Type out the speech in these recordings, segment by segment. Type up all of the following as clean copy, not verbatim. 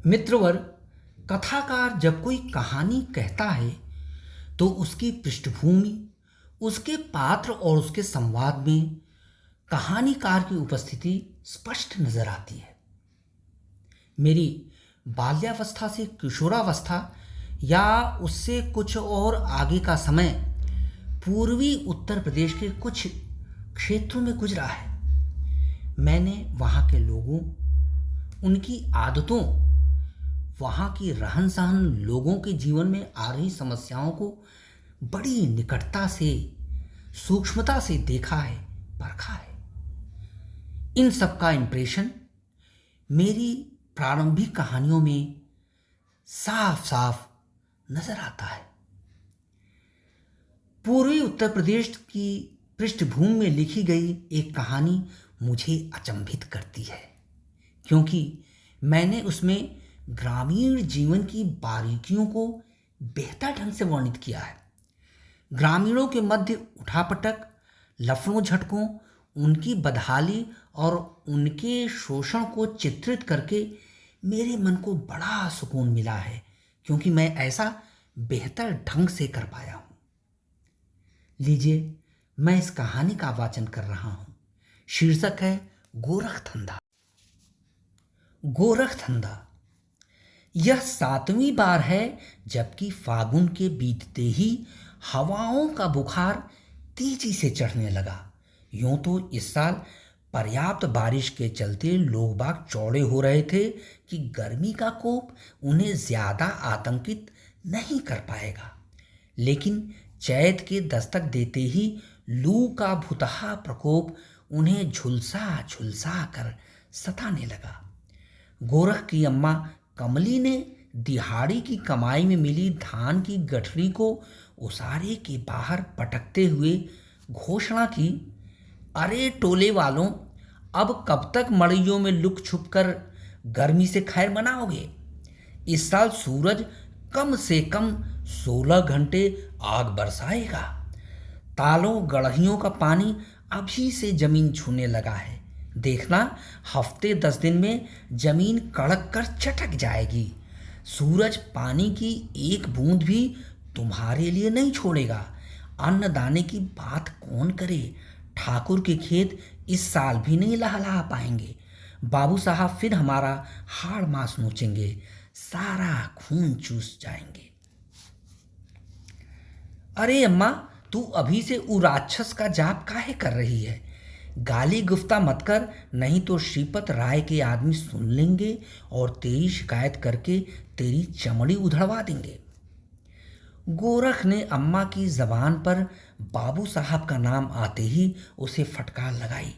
मित्रवर, कथाकार जब कोई कहानी कहता है तो उसकी पृष्ठभूमि, उसके पात्र और उसके संवाद में कहानीकार की उपस्थिति स्पष्ट नजर आती है। मेरी बाल्यावस्था से किशोरावस्था या उससे कुछ और आगे का समय पूर्वी उत्तर प्रदेश के कुछ क्षेत्रों में गुजरा है। मैंने वहाँ के लोगों, उनकी आदतों, वहाँ की रहन सहन, लोगों के जीवन में आ रही समस्याओं को बड़ी निकटता से, सूक्ष्मता से देखा है, परखा है। इन सब का इम्प्रेशन मेरी प्रारंभिक कहानियों में साफ साफ नजर आता है। पूर्वी उत्तर प्रदेश की पृष्ठभूमि में लिखी गई एक कहानी मुझे अचंभित करती है, क्योंकि मैंने उसमें ग्रामीण जीवन की बारीकियों को बेहतर ढंग से वर्णित किया है। ग्रामीणों के मध्य उठापटक, लफड़ों झटकों, उनकी बदहाली और उनके शोषण को चित्रित करके मेरे मन को बड़ा सुकून मिला है, क्योंकि मैं ऐसा बेहतर ढंग से कर पाया हूँ। लीजिए, मैं इस कहानी का वाचन कर रहा हूँ। शीर्षक है गोरखधंधा। गोरखधंधा। यह 7वीं बार है जबकि फागुन के बीतते ही हवाओं का बुखार तेजी से चढ़ने लगा। यूं तो इस साल पर्याप्त बारिश के चलते लोग बाग चौड़े हो रहे थे कि गर्मी का कोप उन्हें ज्यादा आतंकित नहीं कर पाएगा, लेकिन चैत के दस्तक देते ही लू का भुतहा प्रकोप उन्हें झुलसा झुलसा कर सताने लगा। गोरख की अम्मा कमली ने दिहाड़ी की कमाई में मिली धान की गठरी को उसारे के बाहर पटकते हुए घोषणा की, अरे टोले वालों, अब कब तक मड़इयों में लुक छुप कर गर्मी से खैर मनाओगे? इस साल सूरज कम से कम 16 घंटे आग बरसाएगा। तालों गड़हियों का पानी अभी से जमीन छूने लगा है। देखना, हफ्ते 10 दिन में जमीन कड़क कर चटक जाएगी। सूरज पानी की एक बूंद भी तुम्हारे लिए नहीं छोड़ेगा। अन्न दाने की बात कौन करे? ठाकुर के खेत इस साल भी नहीं लहलहा पाएंगे। बाबू साहब फिर हमारा हाड़ मांस नोचेंगे, सारा खून चूस जाएंगे। अरे अम्मा, तू अभी से उ राक्षस का जाप काहे कर रही है? गाली गुफ्ता मत कर, नहीं तो श्रीपत राय के आदमी सुन लेंगे और तेरी शिकायत करके तेरी चमड़ी उधड़वा देंगे। गोरख ने अम्मा की जबान पर बाबू साहब का नाम आते ही उसे फटकार लगाई,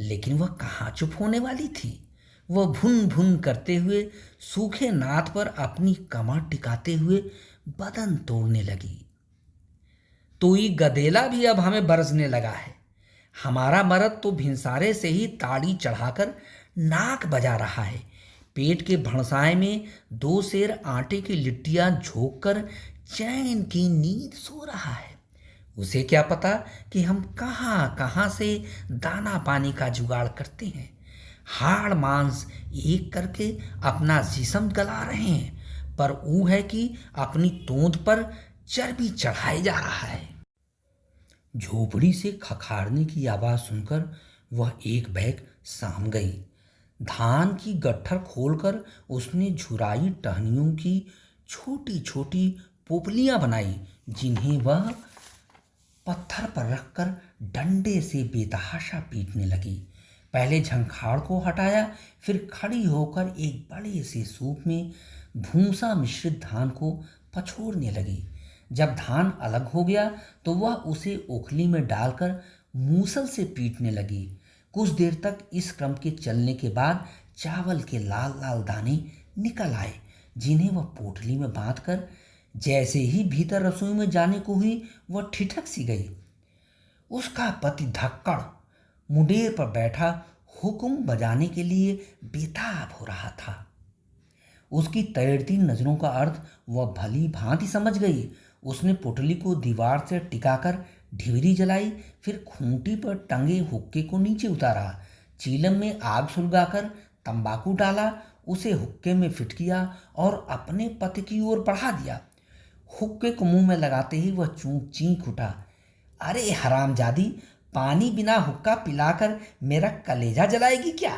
लेकिन वह कहाँ चुप होने वाली थी। वह भुन भुन करते हुए सूखे नाथ पर अपनी कमर टिकाते हुए बदन तोड़ने लगी। तो ये गधेला भी अब हमें बरसने लगा है। हमारा मर्द तो भिनसारे से ही ताड़ी चढ़ाकर नाक बजा रहा है। पेट के भणसाए में 2 सेर आटे की लिट्टियां झोंक कर चैन की नींद सो रहा है। उसे क्या पता कि हम कहाँ कहाँ से दाना पानी का जुगाड़ करते हैं। हाड़ मांस एक करके अपना जिस्म गला रहे हैं, पर ऊ है कि अपनी तोंद पर चर्बी चढ़ाए जा रहा है। झोपड़ी से खखाड़ने की आवाज सुनकर वह एक बैग साम गई। धान की गट्ठर खोलकर उसने झुराई टहनियों की छोटी छोटी पोपलियां बनाई, जिन्हें वह पत्थर पर रखकर डंडे से बेतहाशा पीटने लगी। पहले झंखाड़ को हटाया, फिर खड़ी होकर एक बड़े से सूप में भूसा मिश्रित धान को पछोड़ने लगी। जब धान अलग हो गया तो वह उसे ओखली में डालकर मूसल से पीटने लगी। कुछ देर तक इस क्रम के चलने के बाद चावल के लाल लाल दाने निकल आए, जिन्हें वह पोटली में बांधकर जैसे ही भीतर रसोई में जाने को हुई वह ठिठक सी गई। उसका पति धक्कड़ मुंडेर पर बैठा हुक्म बजाने के लिए बेताब हो रहा था। उसकी तैरती नजरों का अर्थ वह भली भांति समझ गई। उसने पोटली को दीवार से टिकाकर ढिवरी जलाई, फिर खूंटी पर टंगे हुक्के को नीचे उतारा, चीलम में आग सुलगाकर तंबाकू डाला उसे हुक्के में फिट किया और अपने पति की ओर बढ़ा दिया। हुक्के को मुंह में लगाते ही वह चीख उठा, अरे हरामजादी, पानी बिना हुक्का पिलाकर मेरा कलेजा जलाएगी क्या?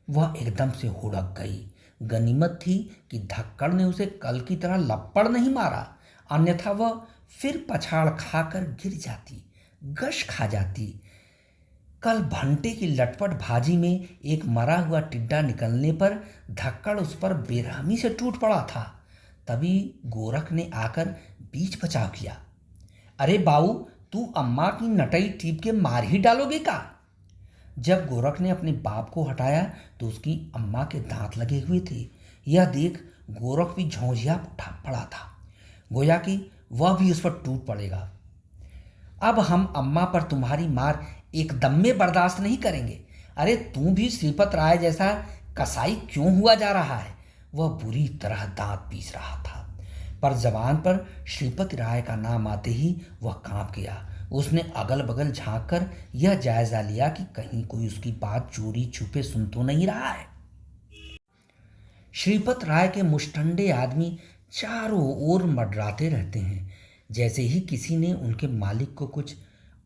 वह एकदम से हुड़क गई। गनीमत थी कि धक्कड़ ने उसे कल की तरह लपड़ नहीं मारा, अन्यथा वह फिर पछाड़ खाकर गिर जाती, गश खा जाती। कल भंटे की लटपट भाजी में एक मरा हुआ टिड्डा निकलने पर धक्कड़ उस पर बेरहमी से टूट पड़ा था। तभी गोरख ने आकर बीच बचाव किया। अरे बाऊ, तू अम्मा की नटई टीप के मार ही डालोगे का? जब गोरख ने अपने बाप को हटाया तो उसकी अम्मा के दांत लगे हुए थे। यह देख गोरख भी झोंझिया उठा पड़ा था, गोया कि वह भी उस पर टूट पड़ेगा। अब हम अम्मा पर तुम्हारी मार एकदम में बर्दाश्त नहीं करेंगे। अरे तू भी श्रीपत राय जैसा कसाई क्यों हुआ जा रहा है? वह बुरी तरह दांत पीस रहा था, पर जबान पर श्रीपति राय का नाम आते ही वह कांप गया। उसने अगल बगल झांक कर यह जायजा लिया कि कहीं कोई उसकी बात चोरी छुपे सुन तो नहीं रहा है। श्रीपत राय के मुष्टंडे आदमी चारों ओर मंडराते रहते हैं। जैसे ही किसी ने उनके मालिक को कुछ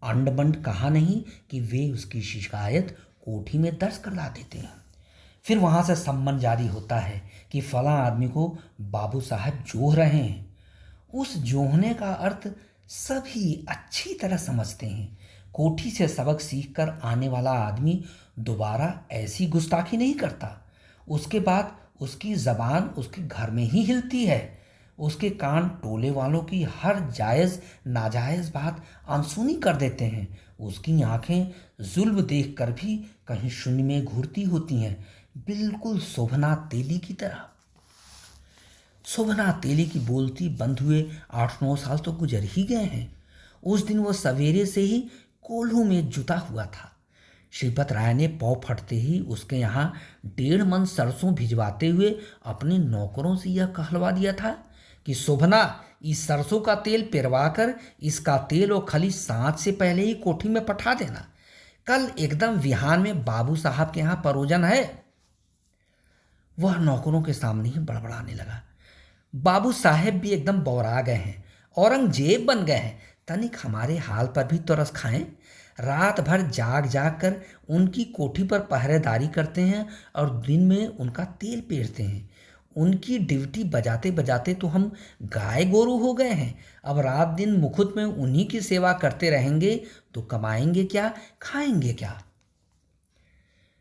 अंड बंड कहा नहीं कि वे उसकी शिकायत कोठी में दर्ज करवा देते हैं। फिर वहाँ से सम्मन जारी होता है कि फला आदमी को बाबू साहब जोह रहे हैं। उस जोहने का अर्थ सभी अच्छी तरह समझते हैं। कोठी से सबक सीखकर आने वाला आदमी दोबारा ऐसी गुस्ताखी नहीं करता। उसके बाद उसकी जबान उसके घर में ही हिलती है। उसके कान टोले वालों की हर जायज़ नाजायज़ बात अनसुनी कर देते हैं। उसकी आंखें जुल्म देख कर भी कहीं शून्य में घूरती होती हैं, बिल्कुल शोभना तेली की तरह। शोभना तेली की बोलती बंद हुए 8-9 साल तो गुजर ही गए हैं। उस दिन वह सवेरे से ही कोल्हू में जुटा हुआ था। श्रीपत राय ने पौ फटते ही उसके यहाँ 1.5 मन सरसों भिजवाते हुए अपने नौकरों से यह कहलवा दिया था कि शोभना, इस सरसों का तेल पिरवा कर इसका तेल और खली सांझ से पहले ही कोठी में पठा देना। कल एकदम विहान में बाबू साहब के यहाँ परोजन है। वह नौकरों के सामने ही बड़बड़ाने लगा। बाबू साहेब भी एकदम बौरा गए हैं, औरंगजेब बन गए हैं। तनिक हमारे हाल पर भी तरस खाएं। रात भर जाग जाग कर उनकी कोठी पर पहरेदारी करते हैं और दिन में उनका तेल पेरते हैं। उनकी ड्यूटी बजाते बजाते तो हम गाय गोरू हो गए हैं। अब रात दिन मुकुट में उन्हीं की सेवा करते रहेंगे तो कमाएंगे क्या, खाएंगे क्या?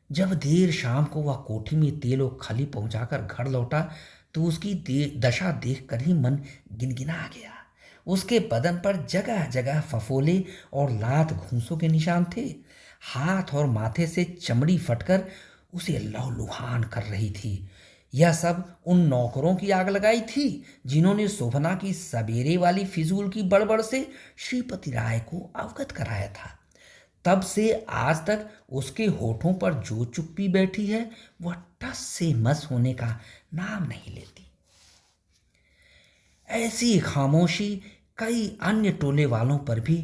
जब देर शाम को वह कोठी में तेल और खली पहुंचाकर घर लौटा तो उसकी दशा देखकर ही मन गिनगिना गया। उसके बदन पर जगह जगह फफोले और लात घूंसों के निशान थे। हाथ और माथे से चमड़ी फटकर उसे लहूलुहान कर रही थी। यह सब उन नौकरों की आग लगाई थी जिन्होंने शोभना की सवेरे वाली फिजूल की बड़बड़ से श्रीपति राय को अवगत कराया था। तब से आज तक उसके होठों पर जो चुप्पी बैठी है वह टस से मस होने का नाम नहीं लेती। ऐसी खामोशी कई अन्य टोले वालों पर भी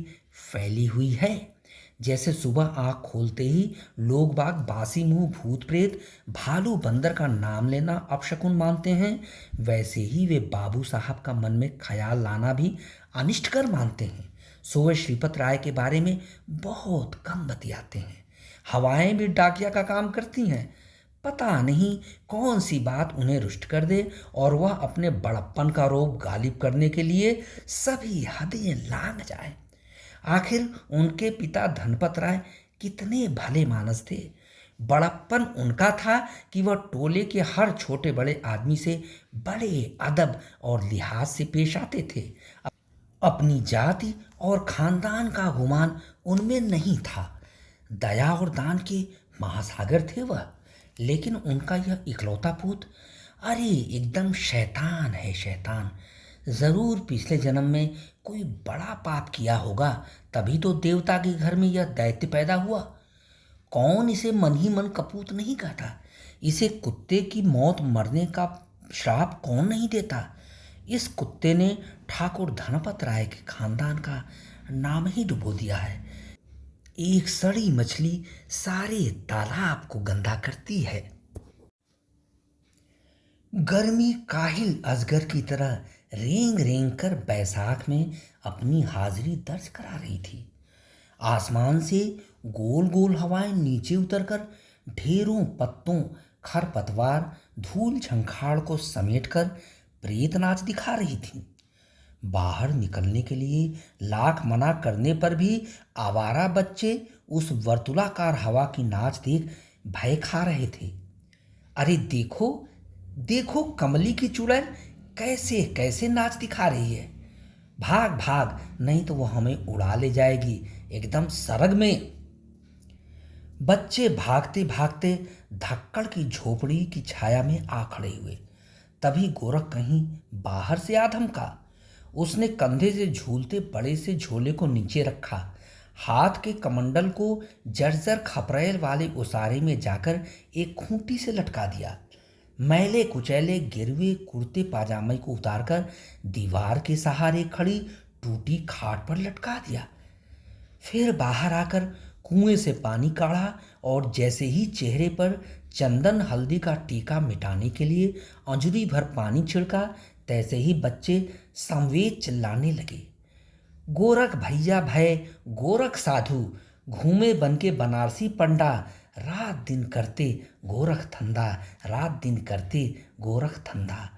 फैली हुई है। जैसे सुबह आँख खोलते ही लोग बाग बासी मुंह भूत प्रेत भालू बंदर का नाम लेना अपशकुन मानते हैं, वैसे ही वे बाबू साहब का मन में ख्याल लाना भी अनिष्टकर मानते हैं। सो वे श्रीपत राय के बारे में बहुत कम बतियाते हैं। हवाएं भी डाकिया का काम करती हैं। पता नहीं कौन सी बात उन्हें रुष्ट कर दे और वह अपने बड़प्पन का रोब गालिब करने के लिए सभी हदें लांघ जाए। आखिर उनके पिता धनपत राय कितने भले मानस थे। बड़प्पन उनका था कि वह टोले के हर छोटे बड़े आदमी से बड़े अदब और लिहाज से पेश आते थे। अपनी जाति और खानदान का गुमान उनमें नहीं था। दया और दान के महासागर थे वह। लेकिन उनका यह इकलौता पूत, अरे एकदम शैतान है, शैतान। जरूर पिछले जन्म में कोई बड़ा पाप किया होगा, तभी तो देवता के घर में यह दैत्य पैदा हुआ। कौन इसे मन ही मन कपूत नहीं कहता? इसे कुत्ते की मौत मरने का श्राप कौन नहीं देता? इस कुत्ते ने ठाकुर धनपत राय के खानदान का नाम ही डुबो दिया है। एक सड़ी मछली सारे तालाब को गंदा करती है। गर्मी काहिल अजगर की तरह रेंग रेंग कर बैसाख में अपनी हाजिरी दर्ज करा रही थी। आसमान से गोल गोल हवाएं नीचे उतरकर ढेरों पत्तों, खरपतवार, धूल झंखाड़ को समेटकर प्रेत नाच दिखा रही थी। बाहर निकलने के लिए लाख मना करने पर भी आवारा बच्चे उस वर्तुलाकार हवा की नाच देख भय खा रहे थे। अरे देखो, देखो कमली की चुड़ैल कैसे कैसे नाच दिखा रही है। भाग भाग, नहीं तो वो हमें उड़ा ले जाएगी एकदम सरग में। बच्चे भागते भागते धक्कड़ की झोपड़ी की छाया में आ खड़े हुए। तभी गोरख कहीं बाहर से आ धमका। उसने कंधे से झूलते बड़े से झोले को नीचे रखा, हाथ के कमंडल को जर्जर खपरेल वाले उसारे में जाकर एक खूंटी से लटका दिया। मैले कुचैले गिरवे कुर्ते पाजामे को उतारकर दीवार के सहारे खड़ी टूटी खाट पर लटका दिया। फिर बाहर आकर कुएं से पानी काढ़ा और जैसे ही चेहरे पर चंदन हल्दी का टीका मिटाने के लिए अंजुरी भर पानी छिड़का, तैसे ही बच्चे संवेद चिल्लाने लगे। गोरख भैया भय, गोरख साधु, घूमे बन के बनारसी पंडा, रात दिन करते गोरख धंधा, रात दिन करते गोरख धंधा।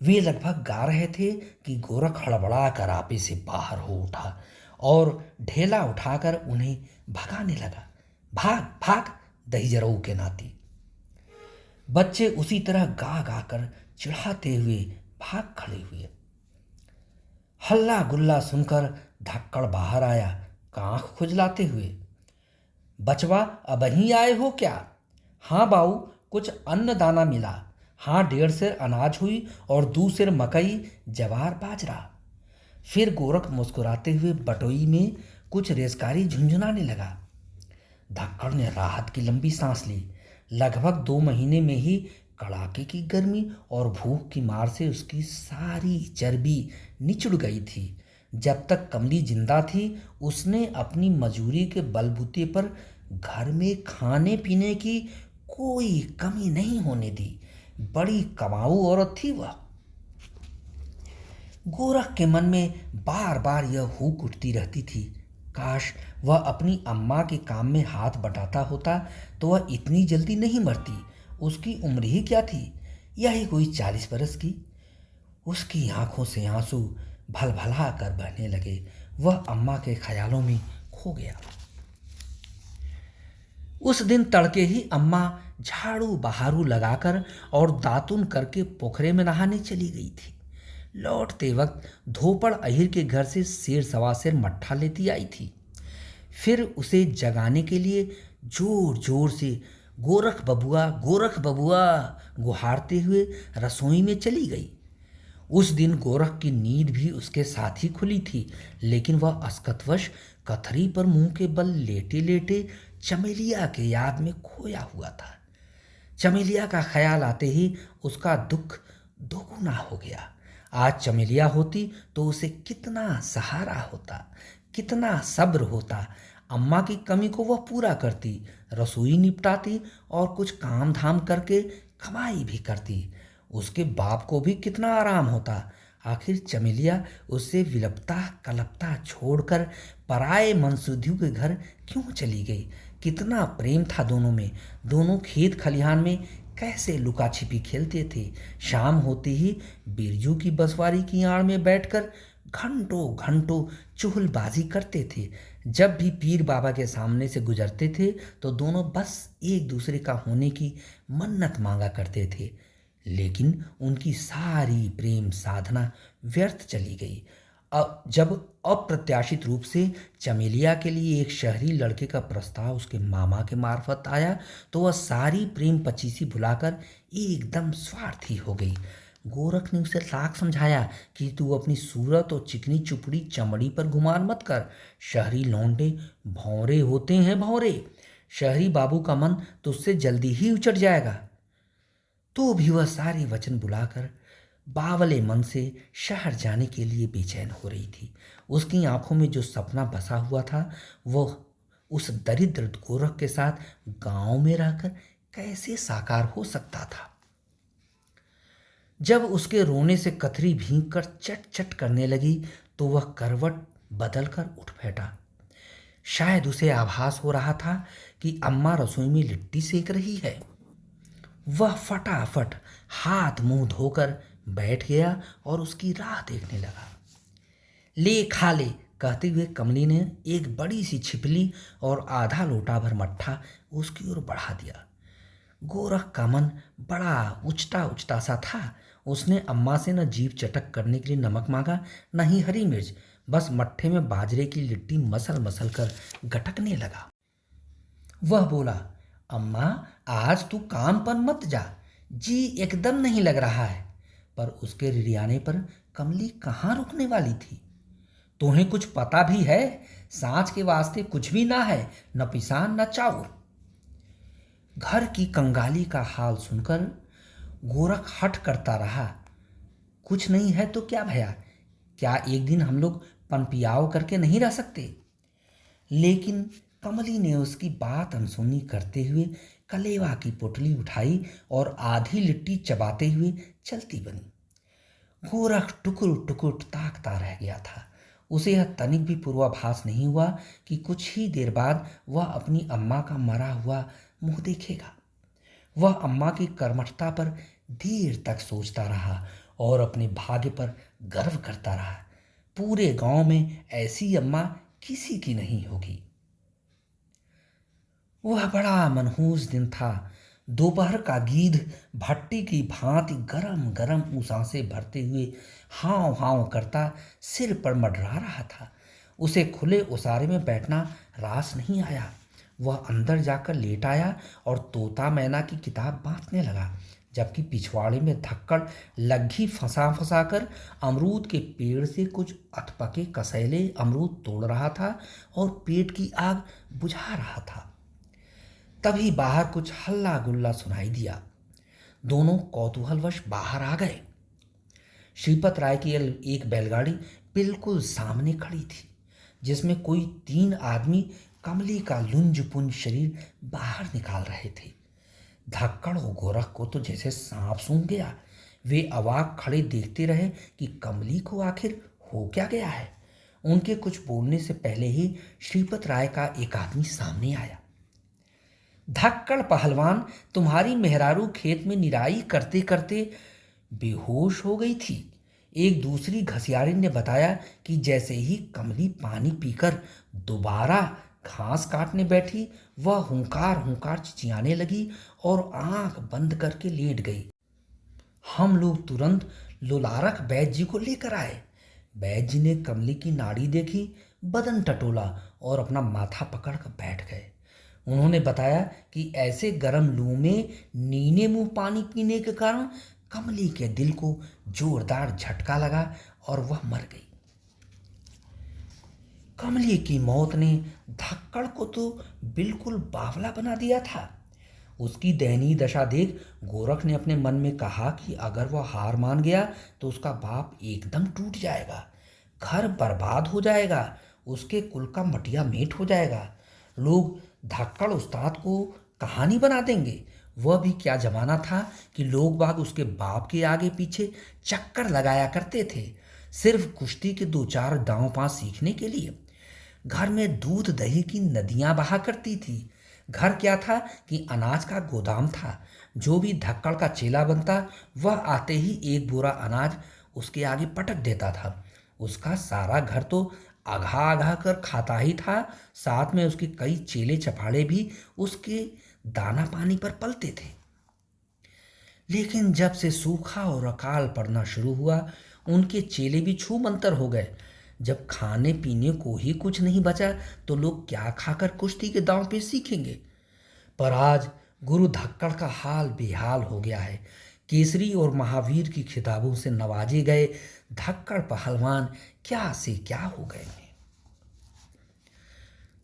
वे लगभग गा रहे थे कि गोरख हड़बड़ा कर आपे से बाहर हो उठा और ढेला उठाकर उन्हें भगाने लगा। भाग भाग, दहीजरऊ के नाती। बच्चे उसी तरह गा गा कर चिढ़ाते हुए भाग खड़े हुए। हल्ला गुल्ला सुनकर धक्कड़ बाहर आया, कांख खुजलाते हुए। बचवा, अबहीं आए हो क्या? हाँ बाऊ, कुछ अन्न दाना मिला। हाँ, 1.5 सेर अनाज हुई और 2 सेर मकई, जवार, बाजरा। फिर गोरख मुस्कुराते हुए बटोई में कुछ रेजकारी झुंझुनाने लगा। धक्कड़ ने राहत की लंबी सांस ली। लगभग 2 महीने में ही कड़ाके की गर्मी और भूख की मार से उसकी सारी चर्बी निचुड़ गई थी। जब तक कमली जिंदा थी, उसने अपनी मजूरी के बलबूते पर घर में खाने पीने की कोई कमी नहीं होने दी। बड़ी कमाऊ औरत थी वह। गोरख के मन में बार बार यह हुक उठती रहती थी, काश वह अपनी अम्मा के काम में हाथ बटाता होता तो वह इतनी जल्दी नहीं मरती। उसकी उम्र ही क्या थी, यही कोई 40 बरस की। उसकी आंखों से आंसू भलभला कर बहने लगे। वह अम्मा के ख्यालों में खो गया। उस दिन तड़के ही अम्मा झाड़ू बहारू लगाकर और दातुन करके पोखरे में नहाने चली गई थी। लौटते वक्त धोपड़ अहिर के घर से सेर सवा सेर मट्ठा लेती आई थी। फिर उसे जगाने के लिए जोर जोर से गोरख बबुआ गुहारते हुए रसोई में चली गई। उस दिन गोरख की नींद भी उसके साथ ही खुली थी, लेकिन वह असकतवश कथरी पर मुंह के बल लेटे लेटे चमेलिया के याद में खोया हुआ था। चमेलिया का ख्याल आते ही उसका दुख दोगुना हो गया। आज चमेलिया होती तो उसे कितना सहारा होता, कितना सब्र होता। अम्मा की कमी को वह पूरा करती, रसोई निपटाती और कुछ काम धाम करके कमाई भी करती। उसके बाप को भी कितना आराम होता। आखिर चमेलिया उससे विलपता कलपता छोड़कर पराए मनसूदियों के घर क्यों चली गई? कितना प्रेम था दोनों में। दोनों खेत खलिहान में कैसे लुका छिपी खेलते थे। शाम होते ही बिरजू की बसवारी की आड़ में बैठकर घंटों घंटों चुगलबाजी करते थे। जब भी पीर बाबा के सामने से गुजरते थे तो दोनों बस एक दूसरे का होने की मन्नत मांगा करते थे, लेकिन उनकी सारी प्रेम साधना व्यर्थ चली गई। अब जब अप्रत्याशित रूप से चमेलिया के लिए एक शहरी लड़के का प्रस्ताव उसके मामा के मार्फत आया तो वह सारी प्रेम पचीसी भुलाकर एकदम स्वार्थी हो गई। गोरख ने उसे लाख समझाया कि तू अपनी सूरत और चिकनी चुपड़ी चमड़ी पर गुमान मत कर। शहरी लौंडे भौरे होते हैं, भौरे। शहरी बाबू का मन तुझसे जल्दी ही उचट जाएगा। तो भी वह सारे वचन बुलाकर बावले मन से शहर जाने के लिए बेचैन हो रही थी। उसकी आंखों में जो सपना बसा हुआ था वह उस दरिद्र गोरख के साथ गांव में रहकर कैसे साकार हो सकता था। जब उसके रोने से कतरी भीग कर चट चट करने लगी तो वह करवट बदलकर उठ बैठा। शायद उसे आभास हो रहा था कि अम्मा रसोई में लिट्टी सेक रही है। वह फटाफट हाथ मुंह धोकर बैठ गया और उसकी राह देखने लगा। ले खा ले, कहते हुए कमली ने एक बड़ी सी छिपली और आधा लोटा भर मट्ठा उसकी ओर बढ़ा दिया। गोरख का मन बड़ा उचटा उचटा सा था। उसने अम्मा से न जीभ चटक करने के लिए नमक मांगा, न ही हरी मिर्च। बस मट्ठे में बाजरे की लिट्टी मसल मसल कर गटकने लगा। वह बोला, अम्मा आज तू काम पर मत जा, जी एकदम नहीं लग रहा है। पर उसके रिरियाने पर कमली कहाँ रुकने वाली थी। तुम्हें कुछ पता भी है, सांच के वास्ते कुछ भी ना है, न पिसान न चाउर। घर की कंगाली का हाल सुनकर गोरख हठ करता रहा। कुछ नहीं है तो क्या भया, क्या एक दिन हम लोग पनपियाव करके नहीं रह सकते। लेकिन कमली ने उसकी बात अनसुनी करते हुए कलेवा की पोटली उठाई और आधी लिट्टी चबाते हुए चलती बनी। गोरख टुकुर टुकुर ताकता रह गया था। उसे यह तनिक भी पूर्वाभास नहीं हुआ कि कुछ ही देर बाद वह अपनी अम्मा का मरा हुआ मुंह देखेगा। वह अम्मा की कर्मठता पर देर तक सोचता रहा और अपने भाग्य पर गर्व करता रहा। पूरे गांव में ऐसी अम्मा किसी की नहीं होगी। वह बड़ा मनहूस दिन था। दोपहर का गीध भट्टी की भांति गरम गरम उसासे भरते हुए हाव हाव करता सिर पर मंडरा रहा था। उसे खुले ओसारे में बैठना रास नहीं आया। वह अंदर जाकर लेट आया और तोता मैना की किताब बांटने लगा, जबकि पिछवाड़े में धक्कड़ लग्घी फंसा फंसा कर अमरूद के पेड़ से कुछ अधपके कसैले अमरूद तोड़ रहा था और पेट की आग बुझा रहा था। तभी बाहर कुछ हल्ला गुल्ला सुनाई दिया। दोनों कौतूहलवश बाहर आ गए। श्रीपत राय की एक बैलगाड़ी बिल्कुल सामने खड़ी थी, जिसमें कोई 3 आदमी कमली का लुंज पुंज शरीर बाहर निकाल रहे थे। धक्कड़ और गोरख को तो जैसे सांप सूंघ गया। वे अवाक खड़े देखते रहे कि कमली को आखिर हो क्या गया है। उनके कुछ बोलने से पहले ही श्रीपत राय का एक आदमी सामने आया। धक्कड़ पहलवान, तुम्हारी मेहरारू खेत में निराई करते करते बेहोश हो गई थी। एक दूसरी घसियारिन ने बताया कि जैसे ही कमली पानी पीकर दोबारा घास काटने बैठी, वह हुंकार हुंकार चिचियाने लगी और आंख बंद करके लेट गई। हम लोग तुरंत लुलारक बैद जी को लेकर आए। बैद जी ने कमली की नाड़ी देखी, बदन टटोला और अपना माथा पकड़कर बैठ गए। उन्होंने बताया कि ऐसे गर्म लू में नीने मुंह पानी पीने के कारण कमली के दिल को जोरदार झटका लगा और वह मर गई। कमली की मौत ने धक्कड़ को तो बिल्कुल बावला बना दिया था। उसकी दयनीय दशा देख गोरख ने अपने मन में कहा कि अगर वह हार मान गया तो उसका बाप एकदम टूट जाएगा, घर बर्बाद हो जाएगा, उसके कुल का मटिया मेट हो जाएगा। लोग धक्कड़ उस्ताद को कहानी बना देंगे। वह भी क्या जमाना था कि लोग बाग उसके बाप के आगे पीछे चक्कर लगाया करते थे, सिर्फ कुश्ती के 2-4 दांव पांच सीखने के लिए। घर में दूध दही की नदियां बहा करती थी। घर क्या था कि अनाज का गोदाम था। जो भी धक्कड़ का चेला बनता, वह आते ही एक बोरा अनाज उसके आगे पटक देता था। उसका सारा घर तो आघा आघा कर खाता ही था। साथ में उसके कई चेले चपाड़े भी उसके दाना पानी पर पलते थे। लेकिन जब से सूखा और अकाल पड़ना शुरू हुआ, उनके चेले भी छू मंतर हो गए। जब खाने पीने को ही कुछ नहीं बचा तो लोग क्या खाकर कुश्ती के दांव पे सीखेंगे। पर आज गुरु धक्कड़ का हाल बेहाल हो गया है। केसरी और महावीर की खिताबों से नवाजे गए धक्कड़ पहलवान क्या से क्या हो गए हैं।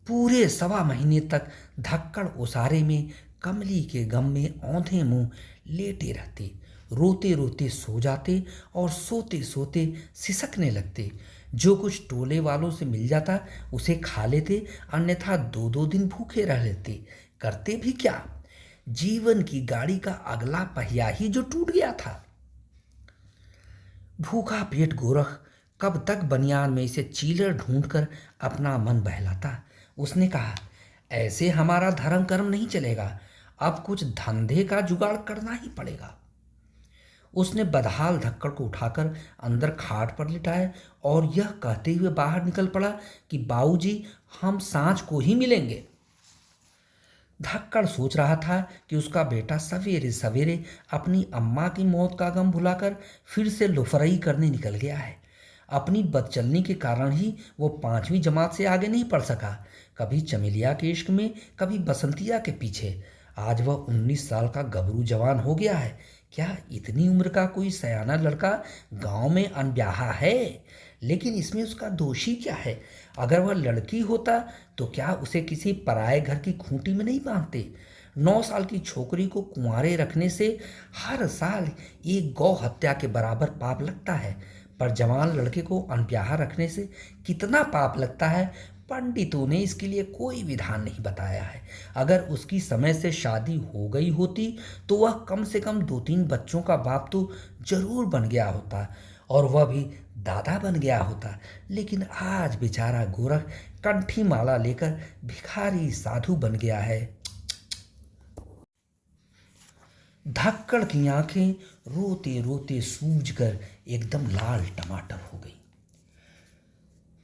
पूरे 1.25 महीने तक धक्कड़ ओसारे में कमली के गम में औंधे मुंह लेटे रहते, रोते रोते सो जाते और सोते सोते सिसकने लगते। जो कुछ टोले वालों से मिल जाता उसे खा लेते, अन्यथा 2-2 दिन भूखे रह लेते। करते भी क्या, जीवन की गाड़ी का अगला पहिया ही जो टूट गया था। भूखा पेट गोरख कब तक बनियान में से चीलर ढूंढकर अपना मन बहलाता। उसने कहा, ऐसे हमारा धर्म कर्म नहीं चलेगा, अब कुछ धंधे का जुगाड़ करना ही पड़ेगा। उसने बदहाल धक्कड़ को उठाकर अंदर खाट पर लिटाया और यह कहते हुए बाहर निकल पड़ा कि बाबूजी, हम सांझ को ही मिलेंगे। धक्कड़ सोच रहा था कि उसका बेटा सवेरे सवेरे अपनी अम्मा की मौत का गम भुलाकर फिर से लुफरई करने निकल गया है। अपनी बदचलनी के कारण ही वो 5वीं जमात से आगे नहीं पढ़ सका, कभी चमेलिया के इश्क में, कभी बसंतिया के पीछे। आज वह 19 साल का गबरू जवान हो गया है। क्या इतनी उम्र का कोई सयाना लड़का गांव में अनब्याहा है? लेकिन इसमें उसका दोषी क्या है? अगर वह लड़की होता तो क्या उसे किसी पराये घर की खूंटी में नहीं बांधते? 9 साल की छोकरी को कुंवारे रखने से हर साल एक गौ हत्या के बराबर पाप लगता है, पर जवान लड़के को अनब्याहा रखने से कितना पाप लगता है, पंडितों ने इसके लिए कोई विधान नहीं बताया है। अगर उसकी समय से शादी हो गई होती तो वह कम से कम 2-3 बच्चों का बाप तो जरूर बन गया होता, और वह भी दादा बन गया होता। लेकिन आज बेचारा गोरख कंठी माला लेकर भिखारी साधु बन गया है। धक्कड़ की आंखें रोते रोते सूजकर एकदम लाल टमाटर हो गई।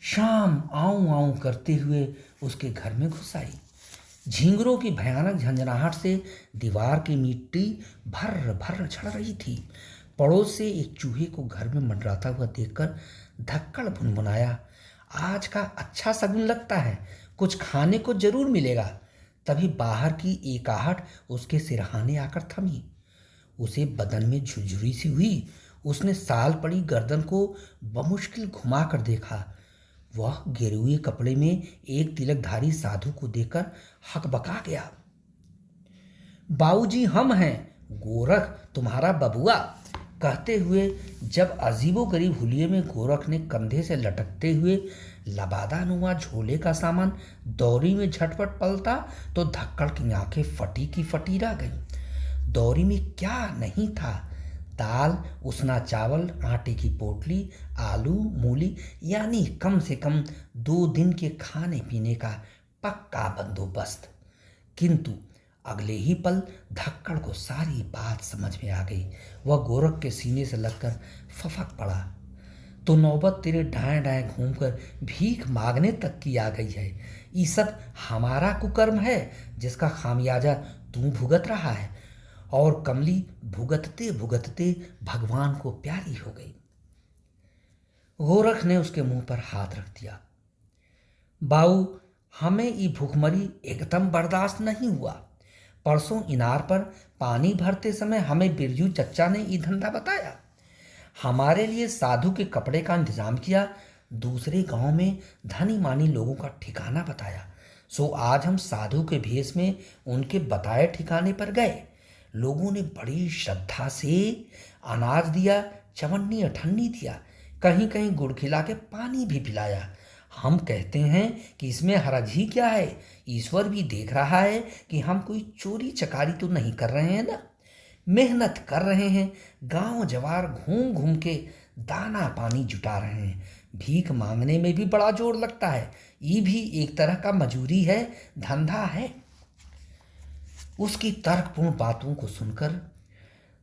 शाम आऊं आऊं करते हुए उसके घर में घुस आई। झींगरों की भयानक झंझनाहट से दीवार की मिट्टी भर भर झड़ रही थी। पड़ोस से एक चूहे को घर में मंडराता हुआ देखकर धक्कड़ भुनभुनाया, आज का अच्छा शगुन लगता है, कुछ खाने को जरूर मिलेगा। तभी बाहर की एकाहट उसके सिरहाने आकर थमी। उसे बदन में झुरझुरी सी हुई। उसने साल पड़ी गर्दन को बमुश्किल घुमाकर देखा। वह गिरे कपड़े में एक तिलकधारी साधु को देखकर हकबका गया। बाबूजी, हम हैं, गोरख तुम्हारा बबुआ। कहते हुए जब अजीबो गरीब हुलिये में गोरख ने कंधे से लटकते हुए लबादानुमा झोले का सामान दौरी में झटपट पलटा तो धक्कड़ की आंखें फटी की फटी रह गईं। दौरी में क्या नहीं था? दाल, उसना चावल, आटे की पोटली, आलू, मूली, यानी कम से कम 2 दिन के खाने पीने का पक्का बंदोबस्त। किंतु अगले ही पल धक्कड़ को सारी बात समझ में आ गई। वह गोरख के सीने से लगकर फफक पड़ा। तो नौबत तेरे डाएं डाएं घूमकर भीख मांगने तक की आ गई है। ये सब हमारा कुकर्म है जिसका खामियाजा तू भुगत रहा है। और कमली भुगतते भुगतते भगवान को प्यारी हो गई। गोरख ने उसके मुंह पर हाथ रख दिया। बाऊ, हमें ये भूखमरी एकदम बर्दाश्त नहीं हुआ। परसों इनार पर पानी भरते समय हमें बिरजू चच्चा ने ये धंधा बताया। हमारे लिए साधु के कपड़े का इंतजाम किया, दूसरे गांव में धनी मानी लोगों का ठिकाना बताया। सो आज हम साधु के भेष में उनके बताए ठिकाने पर गए। लोगों ने बड़ी श्रद्धा से अनाज दिया, चवन्नी अठन्नी दिया, कहीं कहीं गुड़ खिला के पानी भी पिलाया। हम कहते हैं कि इसमें हरज ही क्या है, ईश्वर भी देख रहा है कि हम कोई चोरी चकारी तो नहीं कर रहे हैं ना। मेहनत कर रहे हैं, गांव जवार घूम घूम के दाना पानी जुटा रहे हैं। भीख मांगने में भी बड़ा जोर लगता है, ये भी एक तरह का मजूरी है, धंधा है। उसकी तर्कपूर्ण बातों को सुनकर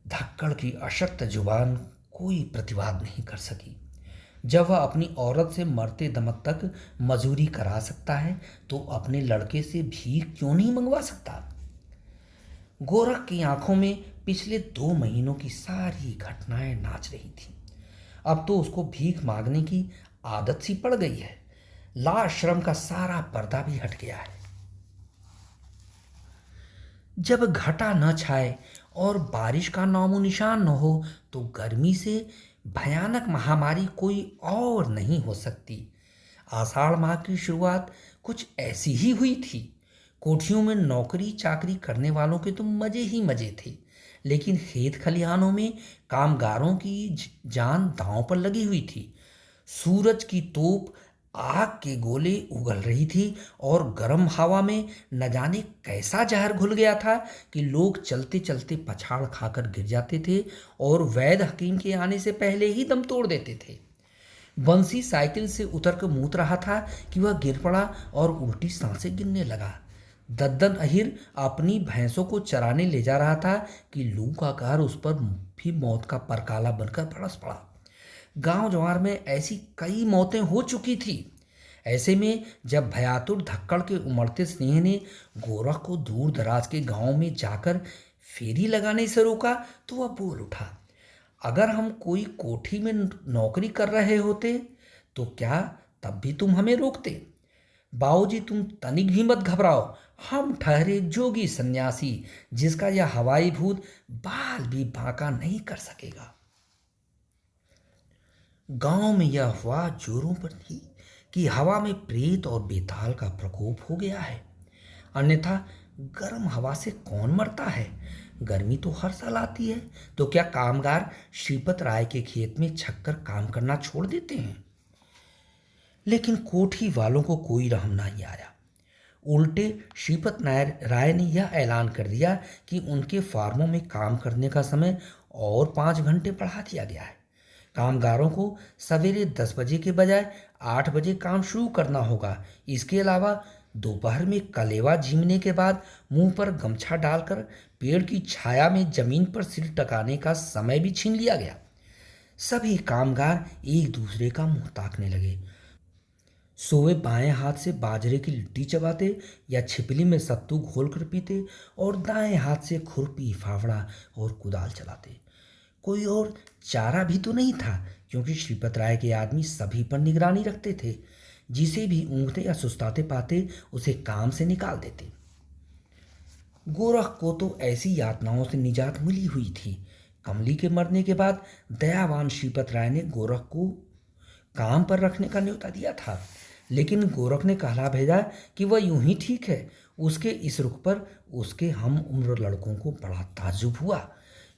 धक्कड़ की अशक्त जुबान कोई प्रतिवाद नहीं कर सकी। जब वह अपनी औरत से मरते दमक तक मजूरी करा सकता है तो अपने लड़के से भीख क्यों नहीं मंगवा सकता? गोरख की आंखों में पिछले 2 महीनों की सारी घटनाएं नाच रही थीं। अब तो उसको भीख मांगने की आदत सी पड़ गई है। लाश्रम का सारा पर्दा भी हट गया है। जब घटा न छाए और बारिश का नामो निशान न हो तो गर्मी से भयानक महामारी कोई और नहीं हो सकती। आषाढ़ माह की शुरुआत कुछ ऐसी ही हुई थी। कोठियों में नौकरी चाकरी करने वालों के तो मजे ही मजे थे, लेकिन खेत खलिहानों में कामगारों की जान दांव पर लगी हुई थी। सूरज की तोप आग के गोले उगल रही थी और गर्म हवा में न जाने कैसा जहर घुल गया था कि लोग चलते चलते पछाड़ खाकर गिर जाते थे और वैद्य हकीम के आने से पहले ही दम तोड़ देते थे। बंसी साइकिल से उतर कर मूत रहा था कि वह गिर पड़ा और उल्टी सांसें गिनने लगा। दद्दन अहिर अपनी भैंसों को चराने ले जा रहा था कि लू का कहर उस पर भी मौत का परकाला बनकर बरस पड़ा। गांव जवार में ऐसी कई मौतें हो चुकी थी। ऐसे में जब भयातुर धक्कड़ के उमड़ते स्नेह ने गोरख को दूर दराज के गांव में जाकर फेरी लगाने से रोका तो वह बोल उठा, अगर हम कोई कोठी में नौकरी कर रहे होते तो क्या तब भी तुम हमें रोकते? बाबूजी, तुम तनिक भी मत घबराओ, हम ठहरे जोगी सन्यासी जिसका यह हवाई भूत बाल भी बांका नहीं कर सकेगा। गांव में यह अफवाह जोरों पर थी कि हवा में प्रेत और बेताल का प्रकोप हो गया है, अन्यथा गर्म हवा से कौन मरता है? गर्मी तो हर साल आती है, तो क्या कामगार श्रीपत राय के खेत में छक्कर काम करना छोड़ देते हैं? लेकिन कोठी वालों को कोई रहम नहीं आया। उल्टे श्रीपत नायर राय ने यह ऐलान कर दिया कि उनके फार्मों में काम करने का समय और 5 घंटे बढ़ा दिया गया है। कामगारों को सवेरे 10 बजे के बजाय 8 बजे काम शुरू करना होगा। इसके अलावा दोपहर में कलेवा झीमने के बाद मुंह पर गमछा डालकर पेड़ की छाया में जमीन पर सिर टकाने का समय भी छीन लिया गया। सभी कामगार एक दूसरे का मुंह ताकने लगे। सोए बाएं हाथ से बाजरे की लिट्टी चबाते या छिपली में सत्तू घोलकर पीते और दाएं हाथ से खुरपी, फावड़ा और कुदाल चलाते। कोई और चारा भी तो नहीं था, क्योंकि श्रीपत राय के आदमी सभी पर निगरानी रखते थे। जिसे भी ऊँघते या सुस्ताते पाते उसे काम से निकाल देते। गोरख को तो ऐसी यातनाओं से निजात मिली हुई थी। कमली के मरने के बाद दयावान श्रीपत राय ने गोरख को काम पर रखने का न्योता दिया था, लेकिन गोरख ने कहला भेजा कि वह यूं ही ठीक है। उसके इस रुख पर उसके हम उम्र लड़कों को बड़ा ताज्जुब हुआ।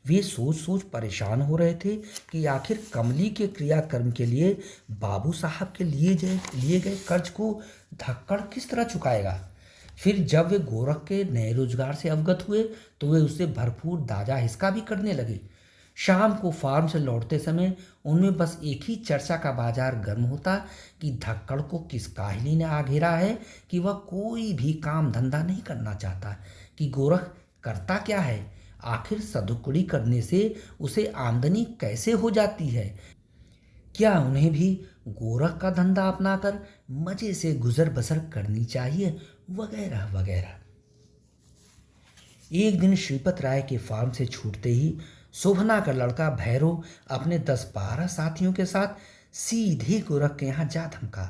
वे सोच सोच परेशान हो रहे थे कि आखिर कमली के क्रियाकर्म के लिए बाबू साहब के लिए गए कर्ज को धक्कड़ किस तरह चुकाएगा। फिर जब वे गोरख के नए रोजगार से अवगत हुए तो वे उससे भरपूर दाजा हिस्सा भी करने लगे। शाम को फार्म से लौटते समय उनमें बस एक ही चर्चा का बाजार गर्म होता कि धक्कड़ को किस काहिली ने आ घेरा है कि वह कोई भी काम धंधा नहीं करना चाहता, कि गोरख करता क्या है, आखिर सदुकुड़ी करने से उसे आमदनी कैसे हो जाती है, क्या उन्हें भी गोरख का धंधा अपनाकर मजे से गुजर बसर करनी चाहिए, वगैरह वगैरह। एक दिन श्रीपत राय के फार्म से छूटते ही शोभना का लड़का भैरव अपने 10-12 साथियों के साथ सीधे गोरख के यहाँ जा धमका।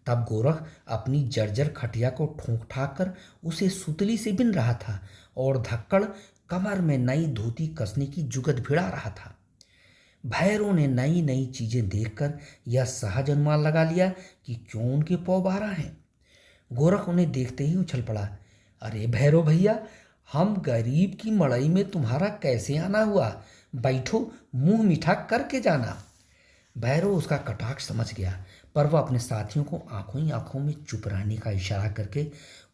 तब गोरख अपनी जर्जर खटिया को ठोंक ठाक कर उसे सुतली से बिन रहा था और धक्कड़ कमर में नई धोती कसने की जुगत भिड़ा रहा था। भैरों ने नई नई चीजें देखकर यह सहज अनुमान लगा लिया कि क्यों उनके पौ बारह हैं। गोरख उन्हें देखते ही उछल पड़ा, अरे भैरव भैया, हम गरीब की मड़ई में तुम्हारा कैसे आना हुआ, बैठो, मुंह मीठा करके जाना। भैरव उसका कटाक्ष समझ गया, पर वह अपने साथियों को आंखों ही आंखों में चुप रहने का इशारा करके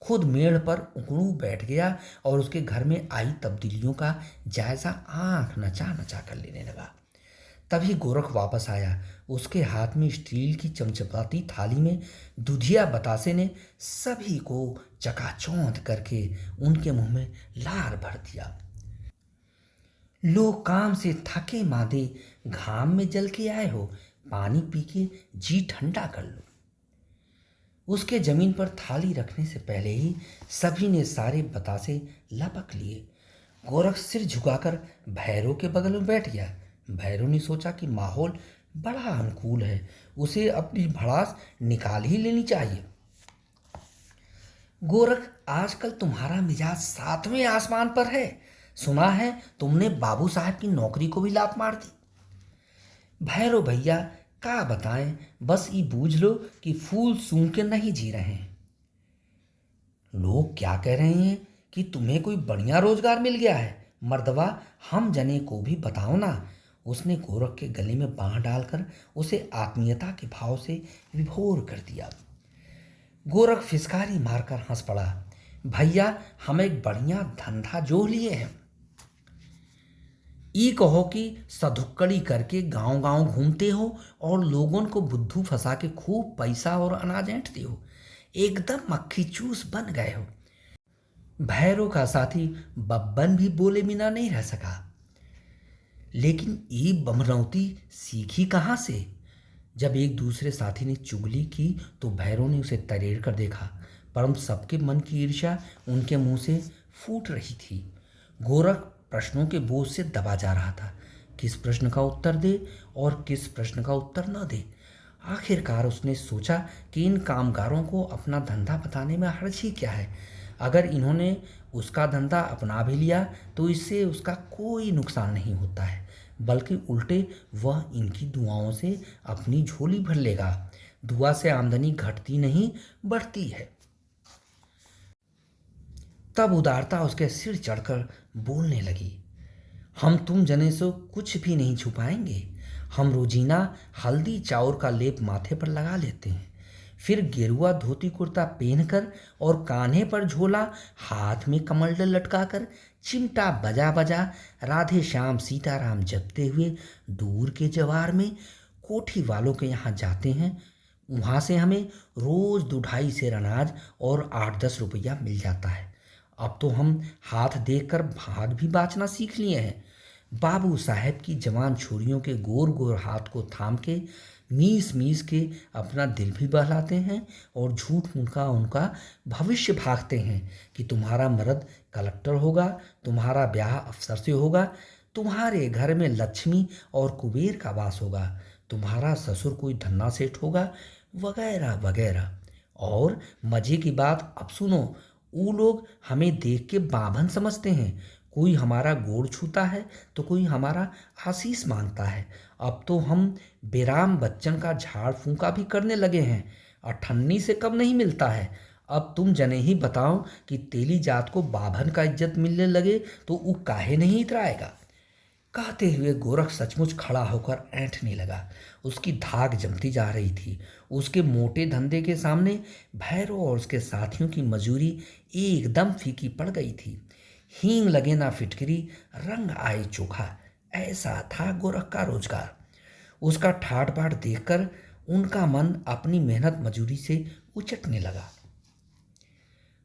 खुद मेड़ पर उकड़ू बैठ गया और उसके घर में आई तब्दीलियों का जायजा आंख नचा नचा कर लेने लगा। तभी गोरख वापस आया। उसके हाथ में स्टील की चमचमाती थाली में दूधिया बतासे ने सभी को चकाचौंध करके उनके मुंह में लार भर दिया। लोग काम से थके मादे घाम में जल के आए हो, पानी पी के जी ठंडा कर लो। उसके जमीन पर थाली रखने से पहले ही सभी ने सारे बतासे लपक लिए। गोरख सिर झुकाकर भैरव के बगल में बैठ गया। भैरव ने सोचा कि माहौल बड़ा अनुकूल है, उसे अपनी भड़ास निकाल ही लेनी चाहिए। गोरख, आजकल तुम्हारा मिजाज 7वें आसमान पर है। सुना है तुमने बाबू साहब की नौकरी को भी लात मार दी। भैरव भैया, का बताएं, बस ये बूझ लो कि फूल सूंघ के नहीं जी रहे हैं। लोग क्या कह रहे हैं कि तुम्हें कोई बढ़िया रोजगार मिल गया है। मर्दवा, हम जने को भी बताओ ना। उसने गोरख के गले में बांह डालकर उसे आत्मीयता के भाव से विभोर कर दिया। गोरख फिसकारी मारकर हंस पड़ा। भैया, हम एक बढ़िया धंधा जोड़ लिए हैं। ई कहो कि सधुक्कड़ी करके गांव गांव घूमते हो और लोगों को बुद्धू फंसा के खूब पैसा और अनाज ऐंठते हो। एकदम मक्खी चूस बन गए हो। भैरों का साथी बब्बन भी बोले बिना नहीं रह सका। लेकिन ये बमरौती सीखी कहाँ से? जब एक दूसरे साथी ने चुगली की तो भैरों ने उसे तरेड़ कर देखा, परंतु सबके मन की ईर्ष्या उनके मुंह से फूट रही थी। गोरख प्रश्नों के बोझ से दबा जा रहा था। किस प्रश्न का उत्तर दे और किस प्रश्न का उत्तर न दे। आखिरकार उसने सोचा कि इन कामगारों को अपना धंधा बताने में हर्ज ही क्या है। अगर इन्होंने उसका धंधा अपना भी लिया तो इससे उसका कोई नुकसान नहीं होता है, बल्कि उल्टे वह इनकी दुआओं से अपनी झोली भर लेगा। दुआ से आमदनी घटती नहीं, बढ़ती है। तब उदारता उसके सिर चढ़कर बोलने लगी। हम तुम जने से कुछ भी नहीं छुपाएंगे। हम रोजीना हल्दी चाउर का लेप माथे पर लगा लेते हैं, फिर गेरुआ धोती कुर्ता पहनकर और कान्हे पर झोला, हाथ में कमंडल लटकाकर, चिमटा बजा बजा राधे श्याम सीताराम जपते हुए दूर के जवार में कोठी वालों के यहाँ जाते हैं। वहाँ से हमें रोज 2-2.5 सेर अनाज और 8-10 रुपया मिल जाता है। अब तो हम हाथ देखकर भाग भी बाँचना सीख लिए हैं। बाबू साहब की जवान छोरियों के गोर गोर हाथ को थाम के मीस मीस के अपना दिल भी बहलाते हैं और झूठ मूठ उनका भविष्य भागते हैं कि तुम्हारा मर्द कलेक्टर होगा, तुम्हारा ब्याह अफसर से होगा, तुम्हारे घर में लक्ष्मी और कुबेर का वास होगा, तुम्हारा ससुर कोई धन्ना सेठ होगा, वगैरह वगैरह। और मजे की बात अब सुनो, वो लोग हमें देख के बाभन समझते हैं। कोई हमारा गोड़ छूता है तो कोई हमारा आशीष मांगता है। अब तो हम बेराम बच्चन का झाड़ फूंका भी करने लगे हैं। अठन्नी से कम नहीं मिलता है। अब तुम जने ही बताओ कि तेली जात को बाभन का इज्जत मिलने लगे तो वो काहे नहीं इतराएगा। कहते हुए गोरख सचमुच खड़ा होकर ऐंठने लगा। उसकी धाक जमती जा रही थी। उसके मोटे धंधे के सामने भैरव और उसके साथियों की मजूरी एकदम फीकी पड़ गई थी। हींग लगे ना फिटकरी, रंग आए चोखा, ऐसा था गोरख का रोजगार। उसका ठाट बाट देखकर उनका मन अपनी मेहनत मजूरी से उचटने लगा।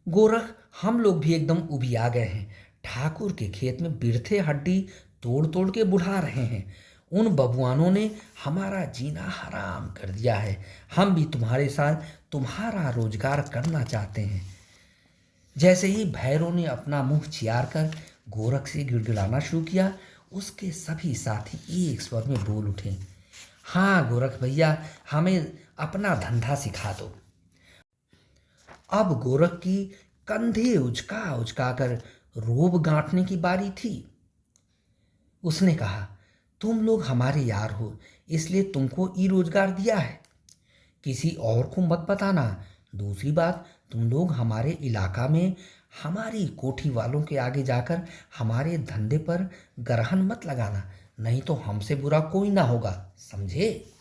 गोरख, हम लोग भी एकदम उबिया गए हैं। ठाकुर के खेत में बिरथे हड्डी तोड़ तोड़ के बुढ़ा रहे हैं। उन बबुआनों ने हमारा जीना हराम कर दिया है। हम भी तुम्हारे साथ तुम्हारा रोजगार करना चाहते हैं। जैसे ही भैरव ने अपना मुंह चियार कर गोरख से गिड़गिड़ाना शुरू किया, उसके सभी साथी एक स्वर में बोल उठे, हाँ गोरख भैया, हमें अपना धंधा सिखा दो। अब गोरख की कंधे उचका उचका कर रोब गांठने की बारी थी। उसने कहा, तुम लोग हमारे यार हो, इसलिए तुमको ई रोजगार दिया है। किसी और को मत बताना। दूसरी बात, तुम लोग हमारे इलाका में हमारी कोठी वालों के आगे जाकर हमारे धंधे पर ग्रहण मत लगाना, नहीं तो हमसे बुरा कोई ना होगा, समझे।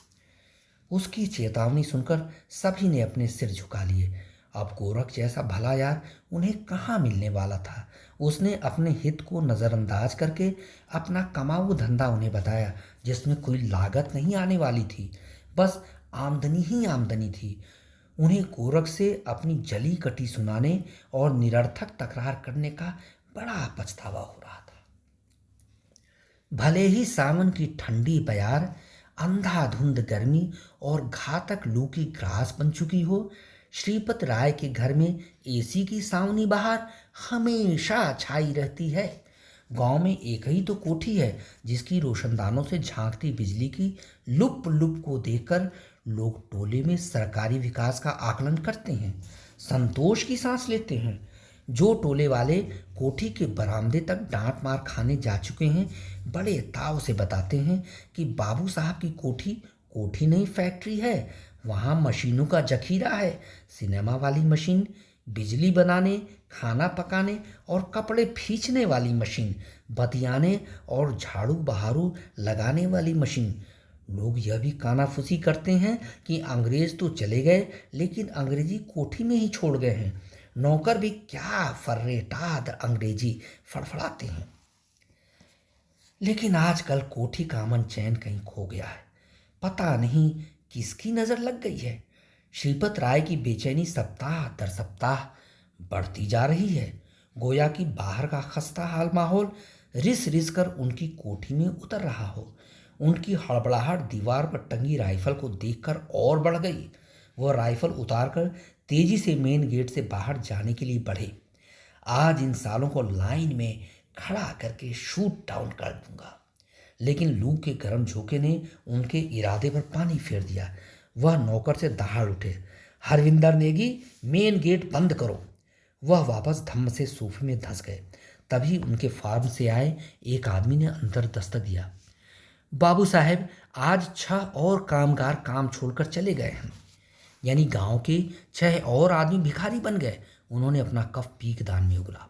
उसकी चेतावनी सुनकर सभी ने अपने सिर झुका लिए। अब गोरख जैसा भला यार उन्हें कहाँ मिलने वाला था। उसने अपने हित को नज़रअंदाज करके अपना कमाऊ धंधा उन्हें बताया, जिसमें कोई लागत नहीं आने वाली थी, बस आमदनी ही आमदनी थी। उन्हें गोरख से अपनी जली कटी सुनाने और निरर्थक तकरार करने का बड़ा पछतावा हो रहा था। भले ही सावन की ठंडी बयार, अंधाधुंध गर्मी और घातक लू की ग्रास बन चुकी हो, श्रीपत राय के घर में एसी की सावनी बहार हमेशा छाई रहती है। गांव में एक ही तो कोठी है जिसकी रोशनदानों से झांकती बिजली की लुप लुप को देखकर लोग टोले में सरकारी विकास का आकलन करते हैं, संतोष की सांस लेते हैं। जो टोले वाले कोठी के बरामदे तक डांट मार खाने जा चुके हैं, बड़े ताव से बताते हैं कि बाबू साहब की कोठी कोठी नहीं फैक्ट्री है। वहाँ मशीनों का जखीरा है। सिनेमा वाली मशीन, बिजली बनाने, खाना पकाने और कपड़े खींचने वाली मशीन, बतियाने और झाड़ू बहारू लगाने वाली मशीन। लोग यह भी कानाफूसी करते हैं कि अंग्रेज तो चले गए, लेकिन अंग्रेजी कोठी में ही छोड़ गए हैं। नौकर भी क्या फर्रेटाद अंग्रेजी फड़फड़ाते हैं। लेकिन आजकल कोठी का अमन चैन कहीं खो गया है। पता नहीं किसकी नजर लग गई है। श्रीपत राय की बेचैनी सप्ताह दर सप्ताह बढ़ती जा रही है। गोया कि बाहर का खस्ता हाल माहौल रिस रिस कर उनकी कोठी में उतर रहा हो। उनकी हड़बड़ाहट दीवार पर टंगी राइफल को देखकर और बढ़ गई। वह राइफल उतारकर तेजी से मेन गेट से बाहर जाने के लिए बढ़े। आज इन सालों को लाइन में खड़ा करके शूट डाउन कर दूंगा। लेकिन लू के गर्म झोंके ने उनके इरादे पर पानी फेर दिया। वह नौकर से दहाड़ उठे, हरविंदर नेगी, मेन गेट बंद करो। वह वापस धम्म से सोफे में धंस गए। तभी उनके फार्म से आए एक आदमी ने अंदर दस्तक दिया। बाबू साहेब, आज 6 और कामगार काम छोड़कर चले गए हैं। यानी गांव के 6 और आदमी भिखारी बन गए। उन्होंने अपना कफ पीक दान में उगला।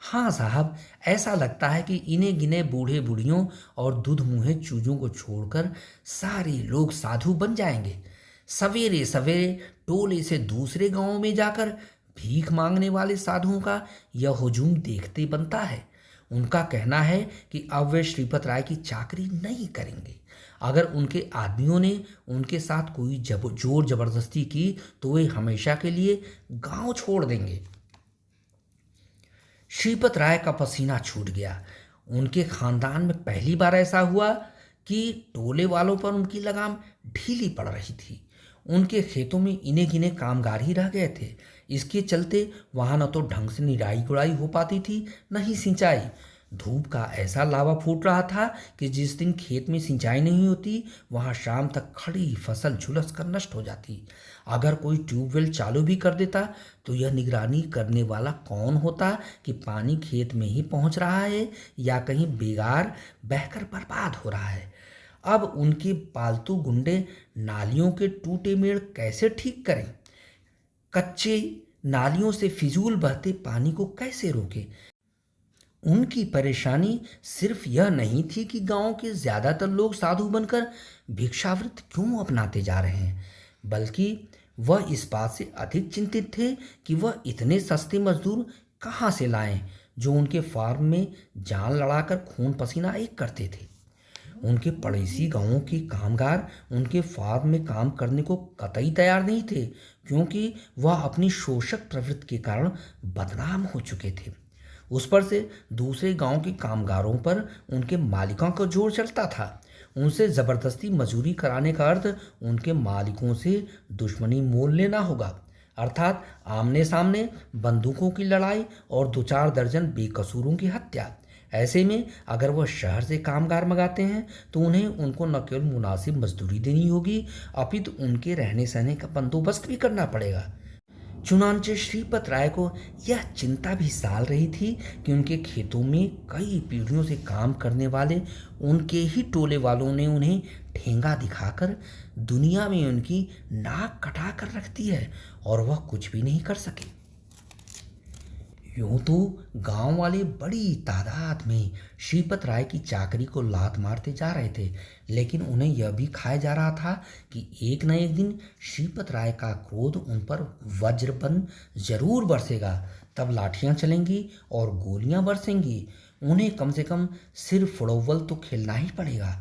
हाँ साहब, ऐसा लगता है कि इन्हें गिने बूढ़े बूढ़ियों और दूध मुँहे चूजों को छोड़कर सारे लोग साधु बन जाएंगे। सवेरे सवेरे टोले से दूसरे गांवों में जाकर भीख मांगने वाले साधुओं का यह हुजूम देखते बनता है। उनका कहना है कि अब वे श्रीपत राय की चाकरी नहीं करेंगे। अगर उनके आदमियों ने उनके साथ कोई जोर जबरदस्ती की तो वे हमेशा के लिए गांव छोड़ देंगे। श्रीपत राय का पसीना छूट गया। उनके खानदान में पहली बार ऐसा हुआ कि टोले वालों पर उनकी लगाम ढीली पड़ रही थी। उनके खेतों में इने गिने कामगार ही रह गए थे। इसके चलते वहां न तो ढंग से निराई गुड़ाई हो पाती थी, न ही सिंचाई। धूप का ऐसा लावा फूट रहा था कि जिस दिन खेत में सिंचाई नहीं होती वहां शाम तक खड़ी फसल झुलस कर नष्ट हो जाती। अगर कोई ट्यूबवेल चालू भी कर देता तो यह निगरानी करने वाला कौन होता कि पानी खेत में ही पहुंच रहा है या कहीं बेगार बहकर बर्बाद हो रहा है। अब उनके पालतू गुंडे नालियों के टूटे मेड़ कैसे ठीक करें? कच्चे नालियों से फिजूल बहते पानी को कैसे रोकें? उनकी परेशानी सिर्फ यह नहीं थी कि गांव के ज्यादातर लोग साधु बनकर भिक्षावृत्ति क्यों अपनाते जा रहे हैं, बल्कि वह इस बात से अधिक चिंतित थे कि वह इतने सस्ते मजदूर कहाँ से लाएं जो उनके फार्म में जान लड़ाकर खून पसीना एक करते थे। उनके पड़ोसी गांवों के कामगार उनके फार्म में काम करने को कतई तैयार नहीं थे, क्योंकि वह अपनी शोषक प्रवृत्ति के कारण बदनाम हो चुके थे। उस पर से दूसरे गांव के कामगारों पर उनके मालिकों का जोर चलता था। उनसे ज़बरदस्ती मजूरी कराने का अर्थ उनके मालिकों से दुश्मनी मोल लेना होगा, अर्थात आमने सामने बंदूकों की लड़ाई और 2-4 दर्जन बेकसूरों की हत्या। ऐसे में अगर वह शहर से कामगार मंगाते हैं तो उन्हें उनको न केवल मुनासिब मजदूरी देनी होगी, अपितु उनके रहने सहने का बंदोबस्त भी करना पड़ेगा। चुनांचे श्रीपत राय को यह चिंता भी साल रही थी कि उनके खेतों में कई पीढ़ियों से काम करने वाले उनके ही टोले वालों ने उन्हें ठेंगा दिखाकर दुनिया में उनकी नाक कटा कर रख दी है और वह कुछ भी नहीं कर सके। यूं तो गांव वाले बड़ी तादाद में श्रीपत राय की चाकरी को लात मारते जा रहे थे, लेकिन उन्हें यह भी खाया जा रहा था कि एक न एक दिन श्रीपत राय का क्रोध उन पर वज्रपन जरूर बरसेगा। तब लाठियां चलेंगी और गोलियां बरसेंगी। उन्हें कम से कम सिर फुड़ौवल तो खेलना ही पड़ेगा।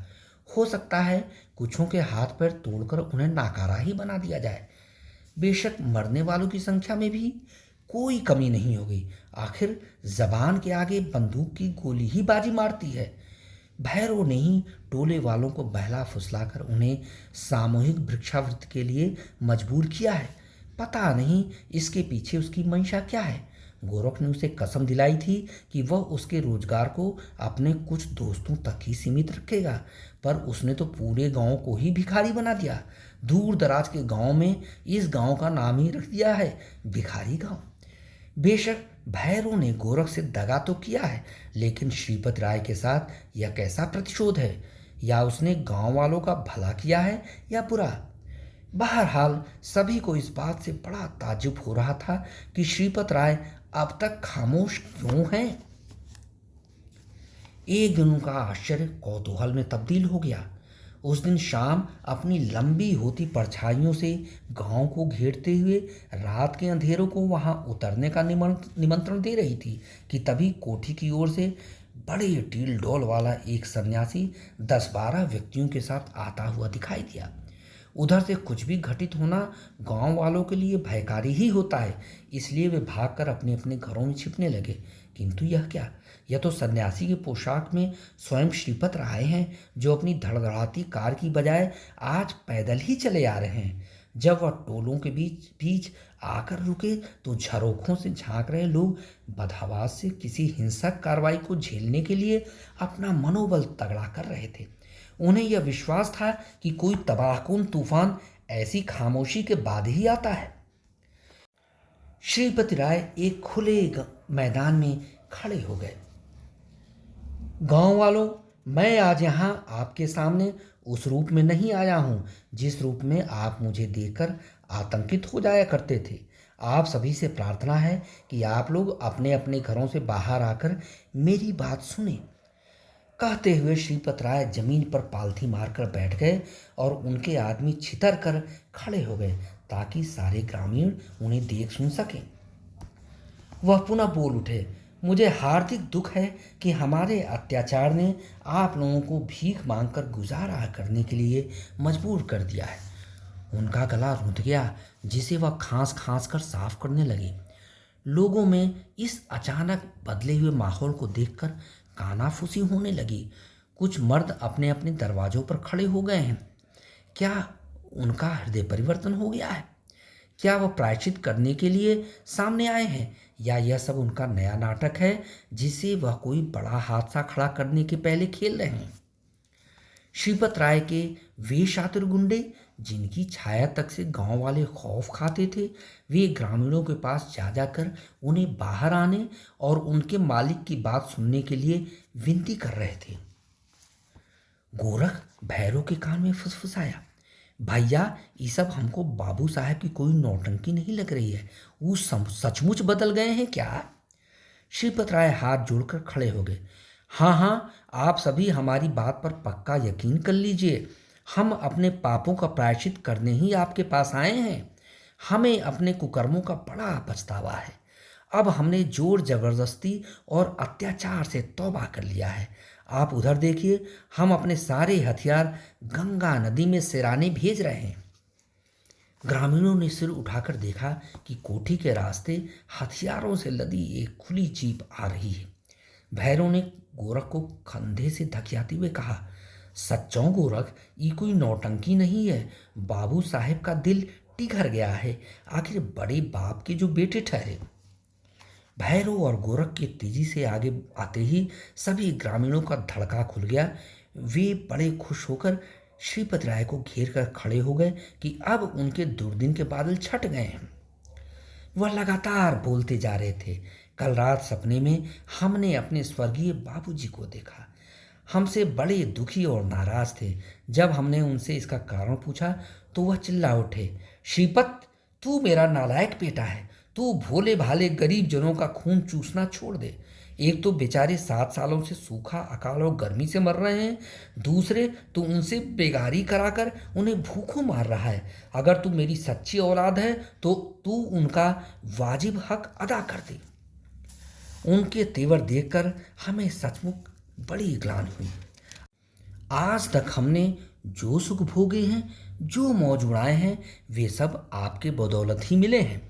हो सकता है कुछों के हाथ पैर तोड़कर उन्हें नाकारा ही बना दिया जाए। बेशक मरने वालों की संख्या में भी कोई कमी नहीं होगी। आखिर जबान के आगे बंदूक की गोली ही बाजी मारती है। भैरव ने ही टोले वालों को बहला फुसलाकर उन्हें सामूहिक भिक्षावृत्ति के लिए मजबूर किया है। पता नहीं इसके पीछे उसकी मंशा क्या है। गोरख ने उसे कसम दिलाई थी कि वह उसके रोजगार को अपने कुछ दोस्तों तक ही सीमित रखेगा, पर उसने तो पूरे गांव को ही भिखारी बना दिया। दूर दराज के गांव में इस गांव का नाम ही रख दिया है भिखारी गांव। बेशक भैरव ने गोरख से दगा तो किया है, लेकिन श्रीपत राय के साथ यह कैसा प्रतिशोध है? या उसने गांव वालों का भला किया है या बुरा? बहरहाल सभी को इस बात से बड़ा ताज्जुब हो रहा था कि श्रीपत राय अब तक खामोश क्यों हैं। एक दिन उनका आश्चर्य कौतूहल में तब्दील हो गया। उस दिन शाम अपनी लंबी होती परछाइयों से गांव को घेरते हुए रात के अंधेरों को वहां उतरने का निमंत्रण दे रही थी कि तभी कोठी की ओर से बड़े टील डोल वाला एक सन्यासी 10-12 व्यक्तियों के साथ आता हुआ दिखाई दिया। उधर से कुछ भी घटित होना गांव वालों के लिए भयकारी ही होता है, इसलिए वे भागकर अपने अपने घरों में छिपने लगे। किंतु यह क्या, यह तो सन्यासी की पोशाक में स्वयं श्रीपत राय हैं, जो अपनी धड़धड़ाती कार की बजाय आज पैदल ही चले आ रहे हैं। जब वह टोलों के बीच बीच आकर रुके तो झरोखों से झांक रहे लोग बदहवास से किसी हिंसक कार्रवाई को झेलने के लिए अपना मनोबल तगड़ा कर रहे थे। उन्हें यह विश्वास था कि कोई तबाहकुन तूफान ऐसी खामोशी के बाद ही आता है। श्रीपति राय एक खुले मैदान में खड़े हो गए। गांव वालों, मैं आज यहाँ आपके सामने उस रूप में नहीं आया हूँ जिस रूप में आप मुझे देखकर आतंकित हो जाया करते थे। आप सभी से प्रार्थना है कि आप लोग अपने अपने घरों से बाहर आकर मेरी बात सुने। कहते हुए श्रीपत राय जमीन पर पालथी मारकर बैठ गए और उनके आदमी छितर कर खड़े हो गए ताकि सारे ग्रामीण उन्हें देख सुन सकें। वह पुनः बोल उठे, मुझे हार्दिक दुख है कि हमारे अत्याचार ने आप लोगों को भीख मांगकर गुजारा करने के लिए मजबूर कर दिया है। उनका गला रुंध गया, जिसे वह खांस खांस कर साफ करने लगे। लोगों में इस अचानक बदले हुए माहौल को देखकर कानाफूसी होने लगी। कुछ मर्द अपने अपने दरवाजों पर खड़े हो गए हैं। क्या उनका हृदय परिवर्तन हो गया है? क्या वह प्रायश्चित करने के लिए सामने आए हैं, या यह सब उनका नया नाटक है जिसे वह कोई बड़ा हादसा खड़ा करने के पहले खेल रहे हैं? श्रीपत राय के वे शातिर गुंडे, जिनकी छाया तक से गांव वाले खौफ खाते थे, वे ग्रामीणों के पास जा जाकर उन्हें बाहर आने और उनके मालिक की बात सुनने के लिए विनती कर रहे थे। गोरख भैरव के कान में फुसफुसाया, भैया, ये सब हमको बाबू साहब की कोई नौटंकी नहीं लग रही है। वो सचमुच बदल गए हैं क्या? श्रीपत राय हाथ जोड़कर खड़े हो गए। हाँ हाँ, आप सभी हमारी बात पर पक्का यकीन कर लीजिए। हम अपने पापों का प्रायश्चित करने ही आपके पास आए हैं। हमें अपने कुकर्मों का बड़ा पछतावा है। अब हमने जोर जबरदस्ती और अत्याचार से तौबा कर लिया है। आप उधर देखिए, हम अपने सारे हथियार गंगा नदी में सिराने भेज रहे हैं। ग्रामीणों ने सिर उठाकर देखा कि कोठी के रास्ते हथियारों से लदी एक खुली जीप आ रही है। भैरव ने गोरख को कंधे से धकियाते हुए कहा, सच्चों गोरख, ये कोई नौटंकी नहीं है। बाबू साहेब का दिल टिघर गया है। आखिर बड़े बाप के जो बेटे ठहरे। भैरव और गोरख के तेजी से आगे आते ही सभी ग्रामीणों का धड़का खुल गया। वे बड़े खुश होकर श्रीपति राय को घेर कर खड़े हो गए कि अब उनके दुर्दिन के बादल छट गए हैं। वह लगातार बोलते जा रहे थे, कल रात सपने में हमने अपने स्वर्गीय बाबूजी को देखा। हमसे बड़े दुखी और नाराज थे। जब हमने उनसे इसका कारण पूछा तो वह चिल्ला उठे, श्रीपत, तू मेरा नालायक बेटा है। तू भोले भाले गरीब जनों का खून चूसना छोड़ दे। एक तो बेचारे 7 सालों से सूखा, अकाल और गर्मी से मर रहे हैं, दूसरे तू उनसे बेगारी कराकर उन्हें भूखों मार रहा है। अगर तू मेरी सच्ची औलाद है तो तू उनका वाजिब हक अदा कर दे। उनके तेवर देखकर हमें सचमुच बड़ी ग्लानि हुई। आज तक हमने जो सुख भोगे हैं, जो मौज उड़ाए हैं, वे सब आपके बदौलत ही मिले हैं।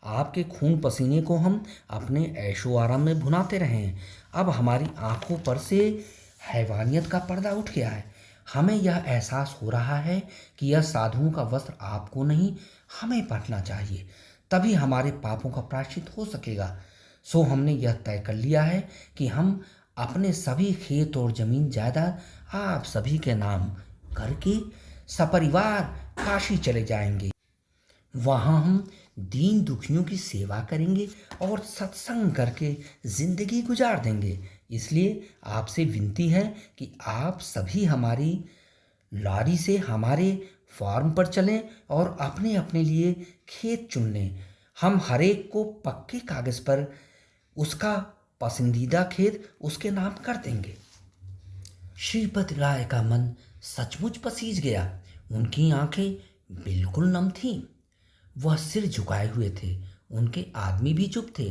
आपके खून पसीने को हम अपने ऐशो आराम में भुनाते रहे हैं। अब हमारी आंखों पर से हैवानियत का पर्दा उठ गया है। हमें यह एहसास हो रहा है कि यह साधुओं का वस्त्र आपको नहीं, हमें पहनना चाहिए। तभी हमारे पापों का प्रायश्चित हो सकेगा। सो हमने यह तय कर लिया है कि हम अपने सभी खेत और जमीन जायदाद आप सभी के नाम करके सपरिवार काशी चले जाएंगे। वहाँ हम दीन दुखियों की सेवा करेंगे और सत्संग करके जिंदगी गुजार देंगे। इसलिए आपसे विनती है कि आप सभी हमारी लारी से हमारे फार्म पर चलें और अपने अपने लिए खेत चुन लें। हम हर एक को पक्के कागज पर उसका पसंदीदा खेत उसके नाम कर देंगे। श्रीपति राय का मन सचमुच पसीज गया। उनकी आंखें बिल्कुल नम थीं। वह सिर झुकाए हुए थे। उनके आदमी भी चुप थे।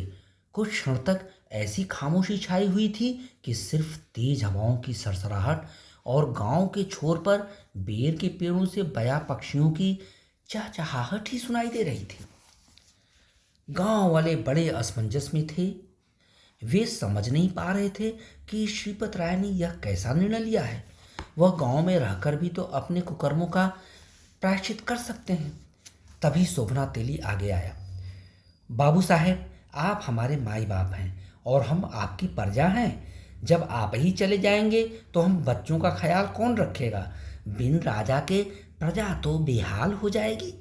कुछ क्षण तक ऐसी खामोशी छाई हुई थी कि सिर्फ तेज हवाओं की सरसराहट और गांव के छोर पर बेर के पेड़ों से बया पक्षियों की चहचहाहट ही सुनाई दे रही थी। गांव वाले बड़े असमंजस में थे। वे समझ नहीं पा रहे थे कि श्रीपत राय ने यह कैसा निर्णय लिया है। वह गांव में रहकर भी तो अपने कुकर्मों का प्रायश्चित कर सकते हैं। तभी शोभना तेली आगे आया। बाबू साहेब, आप हमारे माई बाप हैं और हम आपकी प्रजा हैं। जब आप ही चले जाएंगे तो हम बच्चों का ख्याल कौन रखेगा? बिन राजा के प्रजा तो बेहाल हो जाएगी।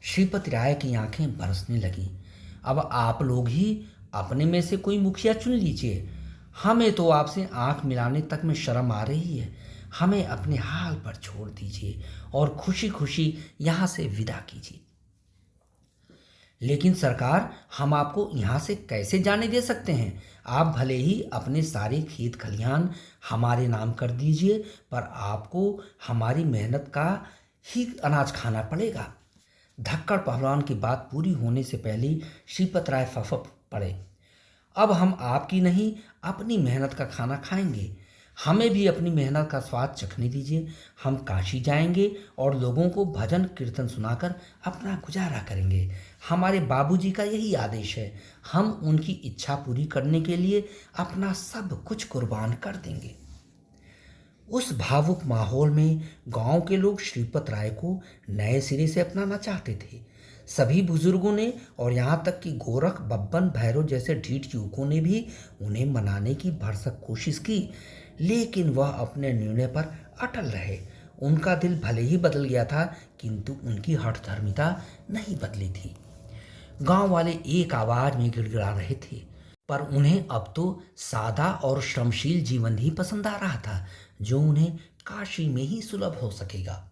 श्रीपति राय की आंखें बरसने लगीं। अब आप लोग ही अपने में से कोई मुखिया चुन लीजिए। हमें तो आपसे आंख मिलाने तक में शर्म आ रही है। हमें अपने हाल पर छोड़ दीजिए और खुशी खुशी यहाँ से विदा कीजिए। लेकिन सरकार, हम आपको यहाँ से कैसे जाने दे सकते हैं? आप भले ही अपने सारे खेत खलिहान हमारे नाम कर दीजिए, पर आपको हमारी मेहनत का ही अनाज खाना पड़ेगा। धक्कड़ पहलवान की बात पूरी होने से पहले श्रीपत राय फफक पड़े। अब हम आपकी नहीं, अपनी मेहनत का खाना खाएंगे। हमें भी अपनी मेहनत का स्वाद चखने दीजिए। हम काशी जाएंगे और लोगों को भजन कीर्तन सुनाकर अपना गुजारा करेंगे। हमारे बाबूजी का यही आदेश है। हम उनकी इच्छा पूरी करने के लिए अपना सब कुछ कुर्बान कर देंगे। उस भावुक माहौल में गांव के लोग श्रीपत राय को नए सिरे से अपनाना चाहते थे। सभी बुजुर्गों ने और यहाँ तक कि गोरख, बब्बन, भैरव जैसे ढीठ युवकों ने भी उन्हें मनाने की भरसक कोशिश की, लेकिन वह अपने निर्णय पर अटल रहे। उनका दिल भले ही बदल गया था, किंतु उनकी हठधर्मिता नहीं बदली थी। गांव वाले एक आवाज में गिड़गिड़ा रहे थे, पर उन्हें अब तो सादा और श्रमशील जीवन ही पसंद आ रहा था, जो उन्हें काशी में ही सुलभ हो सकेगा।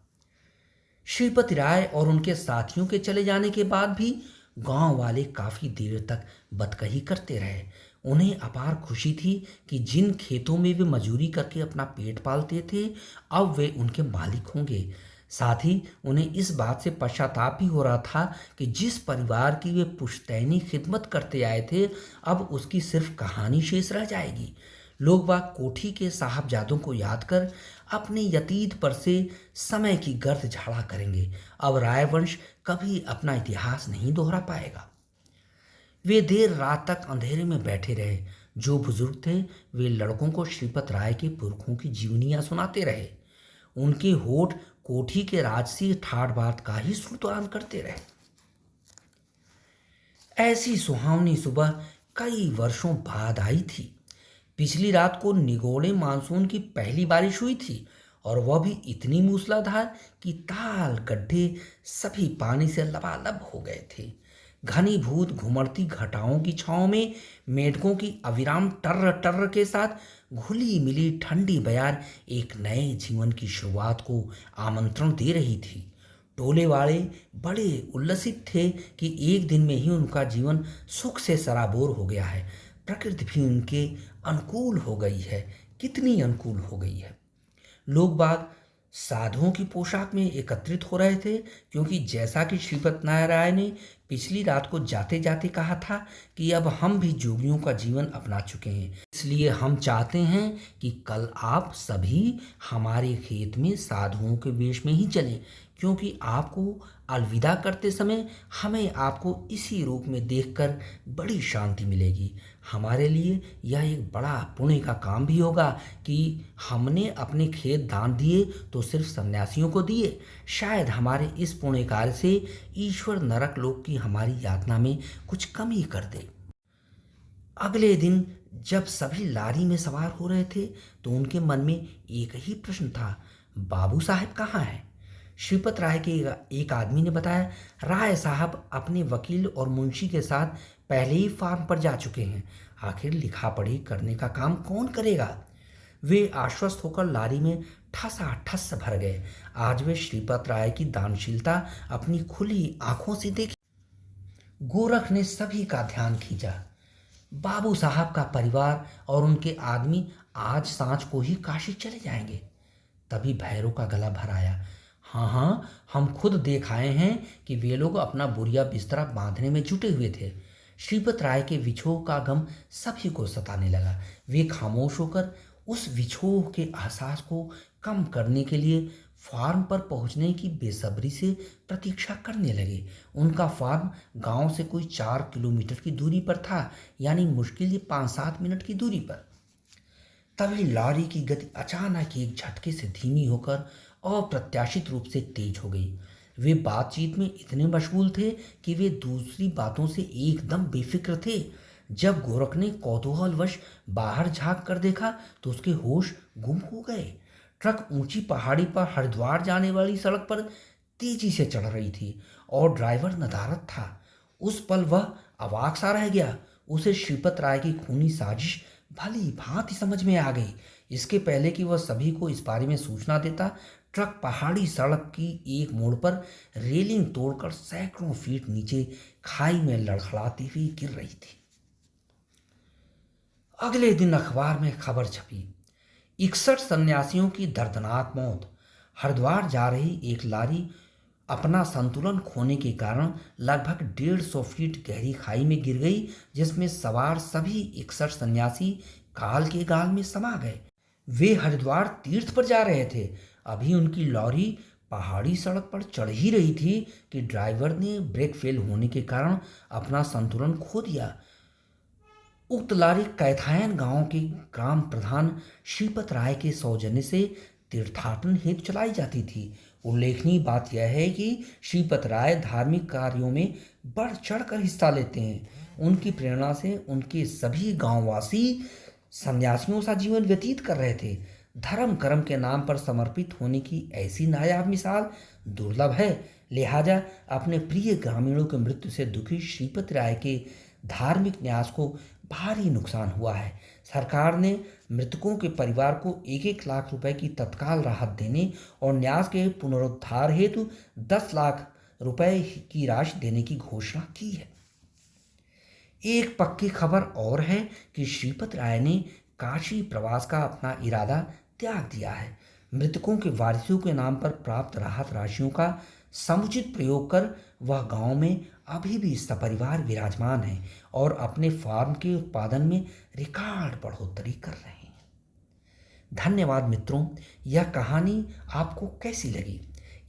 श्रीपति राय और उनके साथियों के चले जाने के बाद भी गांव वाले काफी देर तक बतकही करते रहे। उन्हें अपार खुशी थी कि जिन खेतों में वे मजूरी करके अपना पेट पालते थे, अब वे उनके मालिक होंगे। साथ ही उन्हें इस बात से पश्चाताप भी हो रहा था कि जिस परिवार की वे पुश्तैनी खिदमत करते आए थे, अब उसकी सिर्फ कहानी शेष रह जाएगी। लोग बाग कोठी के साहबजादों को याद कर अपने यतीत पर से समय की गर्द झाड़ा करेंगे। अब रायवंश कभी अपना इतिहास नहीं दोहरा पाएगा। वे देर रात तक अंधेरे में बैठे रहे। जो बुजुर्ग थे वे लड़कों को श्रीपत राय के पुरखों की जीवनियां सुनाते रहे। उनके होठ कोठी के राजसी ठाठ बाट का ही सुल्तान करते रहे। ऐसी सुहावनी सुबह कई वर्षों बाद आई थी। पिछली रात को निगोड़े मानसून की पहली बारिश हुई थी, और वह भी इतनी मूसलाधार कि ताल गड्ढे सभी पानी से लबालब हो गए थे। घनीभूत घुमड़ती घटाओं की छांव में मेढकों की अविराम टर्र टर्र के साथ घुली मिली ठंडी बयार एक नए जीवन की शुरुआत को आमंत्रण दे रही थी। टोले वाले बड़े उल्लसित थे कि एक दिन में ही उनका जीवन सुख से सराबोर हो गया है। प्रकृति भी उनके अनुकूल हो गई है। कितनी अनुकूल हो गई है। लोग बाग साधुओं की पोशाक में एकत्रित हो रहे थे, क्योंकि जैसा कि श्रीपत राय ने पिछली रात को जाते जाते कहा था कि अब हम भी जोगियों का जीवन अपना चुके हैं, इसलिए हम चाहते हैं कि कल आप सभी हमारे खेत में साधुओं के वेश में ही चलें, क्योंकि आपको अलविदा करते समय हमें आपको इसी रूप में देखकर बड़ी शांति मिलेगी। हमारे लिए यह एक बड़ा पुण्य का काम भी होगा कि हमने अपने खेत दान दिए तो सिर्फ सन्यासियों को दिए। शायद हमारे इस पुण्य कार्य से ईश्वर नरक लोक की हमारी यातना में कुछ कमी कर दे। अगले दिन जब सभी लारी में सवार हो रहे थे तो उनके मन में एक ही प्रश्न था, बाबू साहब कहाँ हैं? श्रीपत राय के एक आदमी ने बताया, राय साहब अपने वकील और मुंशी के साथ पहले ही फार्म पर जा चुके हैं। आखिर लिखा पढ़ी करने का काम कौन करेगा? वे आश्वस्त होकर लारी में ठसाठस भर गए। आज वे श्रीपत राय की दानशीलता अपनी खुली आंखों से देखी। गोरख ने सभी का ध्यान खींचा। बाबू साहब का परिवार और उनके आदमी आज सांझ को ही काशी चले जाएंगे। तभी भैरव का गला भर आया। हाँ हाँ, हम खुद देख आए हैं कि वे लोग अपना बुरिया बिस्तरा बांधने में जुटे हुए थे। श्रीपत राय के विछोह का गम सभी को सताने लगा। वे खामोश होकर उस विछोह के एहसास को कम करने के लिए फार्म पर पहुंचने की बेसब्री से प्रतीक्षा करने लगे। उनका फार्म गांव से कोई 4 किलोमीटर की दूरी पर था, यानी मुश्किल 5-7 मिनट की दूरी पर। तभी लॉरी की गति अचानक एक झटके से धीमी होकर अप्रत्याशित रूप से तेज हो गई। वे बातचीत में इतने मशगूल थे कि वे दूसरी बातों से एकदम बेफिक्र थे। जब गोरख ने कौतूहलवश बाहर झांक कर देखा तो उसके होश गुम हो गए। ट्रक ऊंची पहाड़ी पर हरिद्वार जाने वाली सड़क पर तेजी से चढ़ रही थी और ड्राइवर नदारद था। उस पल वह अवाक सा रह गया। उसे श्रीपत राय की खूनी साजिश भली भांति समझ में आ गई। इसके पहले कि वह सभी को इस बारे में सूचना देता, ट्रक पहाड़ी सड़क की एक मोड़ पर रेलिंग तोड़कर सैकड़ों फीट नीचे खाई में लड़खड़ाती हुई गिर रही थी। अगले दिन अखबार में खबर छपी, 61 सन्यासियों की दर्दनाक मौत। हरिद्वार जा रही एक लारी अपना संतुलन खोने के कारण लगभग 150 फीट गहरी खाई में गिर गई, जिसमें सवार सभी 61 सन्यासी काल के गाल में समा गए। वे हरिद्वार तीर्थ पर जा रहे थे। अभी उनकी लॉरी पहाड़ी सड़क पर चढ़ ही रही थी कि ड्राइवर ने ब्रेक फेल होने के कारण अपना संतुलन खो दिया। उक्त लारी कैथायन गांव के ग्राम प्रधान श्रीपत राय के सौजन्य से तीर्थाटन हेतु चलाई जाती थी। उल्लेखनीय बात यह है कि श्रीपत राय धार्मिक कार्यों में बढ़ चढ़कर हिस्सा लेते हैं। उनकी प्रेरणा से उनके सभी गांववासी सन्यासियों सा जीवन व्यतीत कर रहे थे। धर्म कर्म के नाम पर समर्पित होने की ऐसी नायाब मिसाल दुर्लभ है। लिहाजा अपने प्रिय ग्रामीणों की मृत्यु से दुखी श्रीपत राय के धार्मिक न्यास को भारी नुकसान हुआ है। सरकार ने मृतकों के परिवार को 1-1 लाख रुपए की तत्काल राहत देने और न्यास के पुनरुद्धार हेतु 10 लाख रुपए की राशि देने की घोषणा की है। एक पक्की खबर और है कि श्रीपत राय ने काशी प्रवास का अपना इरादा त्याग दिया है। मृतकों के वारिसों के नाम पर प्राप्त राहत राशियों का समुचित प्रयोग कर वह गांव में अभी भी सपरिवार विराजमान है और अपने फार्म के उत्पादन में रिकॉर्ड बढ़ोतरी कर रहे हैं। धन्यवाद मित्रों, यह कहानी आपको कैसी लगी?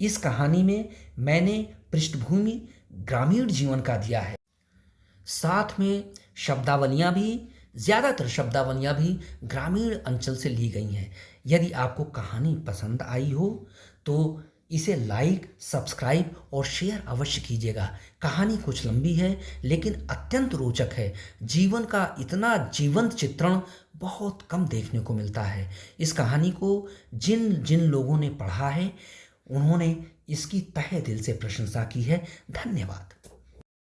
इस कहानी में मैंने पृष्ठभूमि ग्रामीण जीवन का दिया है, साथ में शब्दावलियाँ भी, ज़्यादातर शब्दावलियाँ भी ग्रामीण अंचल से ली गई हैं। यदि आपको कहानी पसंद आई हो तो इसे लाइक, सब्सक्राइब और शेयर अवश्य कीजिएगा। कहानी कुछ लंबी है लेकिन अत्यंत रोचक है। जीवन का इतना जीवंत चित्रण बहुत कम देखने को मिलता है। इस कहानी को जिन जिन लोगों ने पढ़ा है उन्होंने इसकी तहे दिल से प्रशंसा की है। धन्यवाद।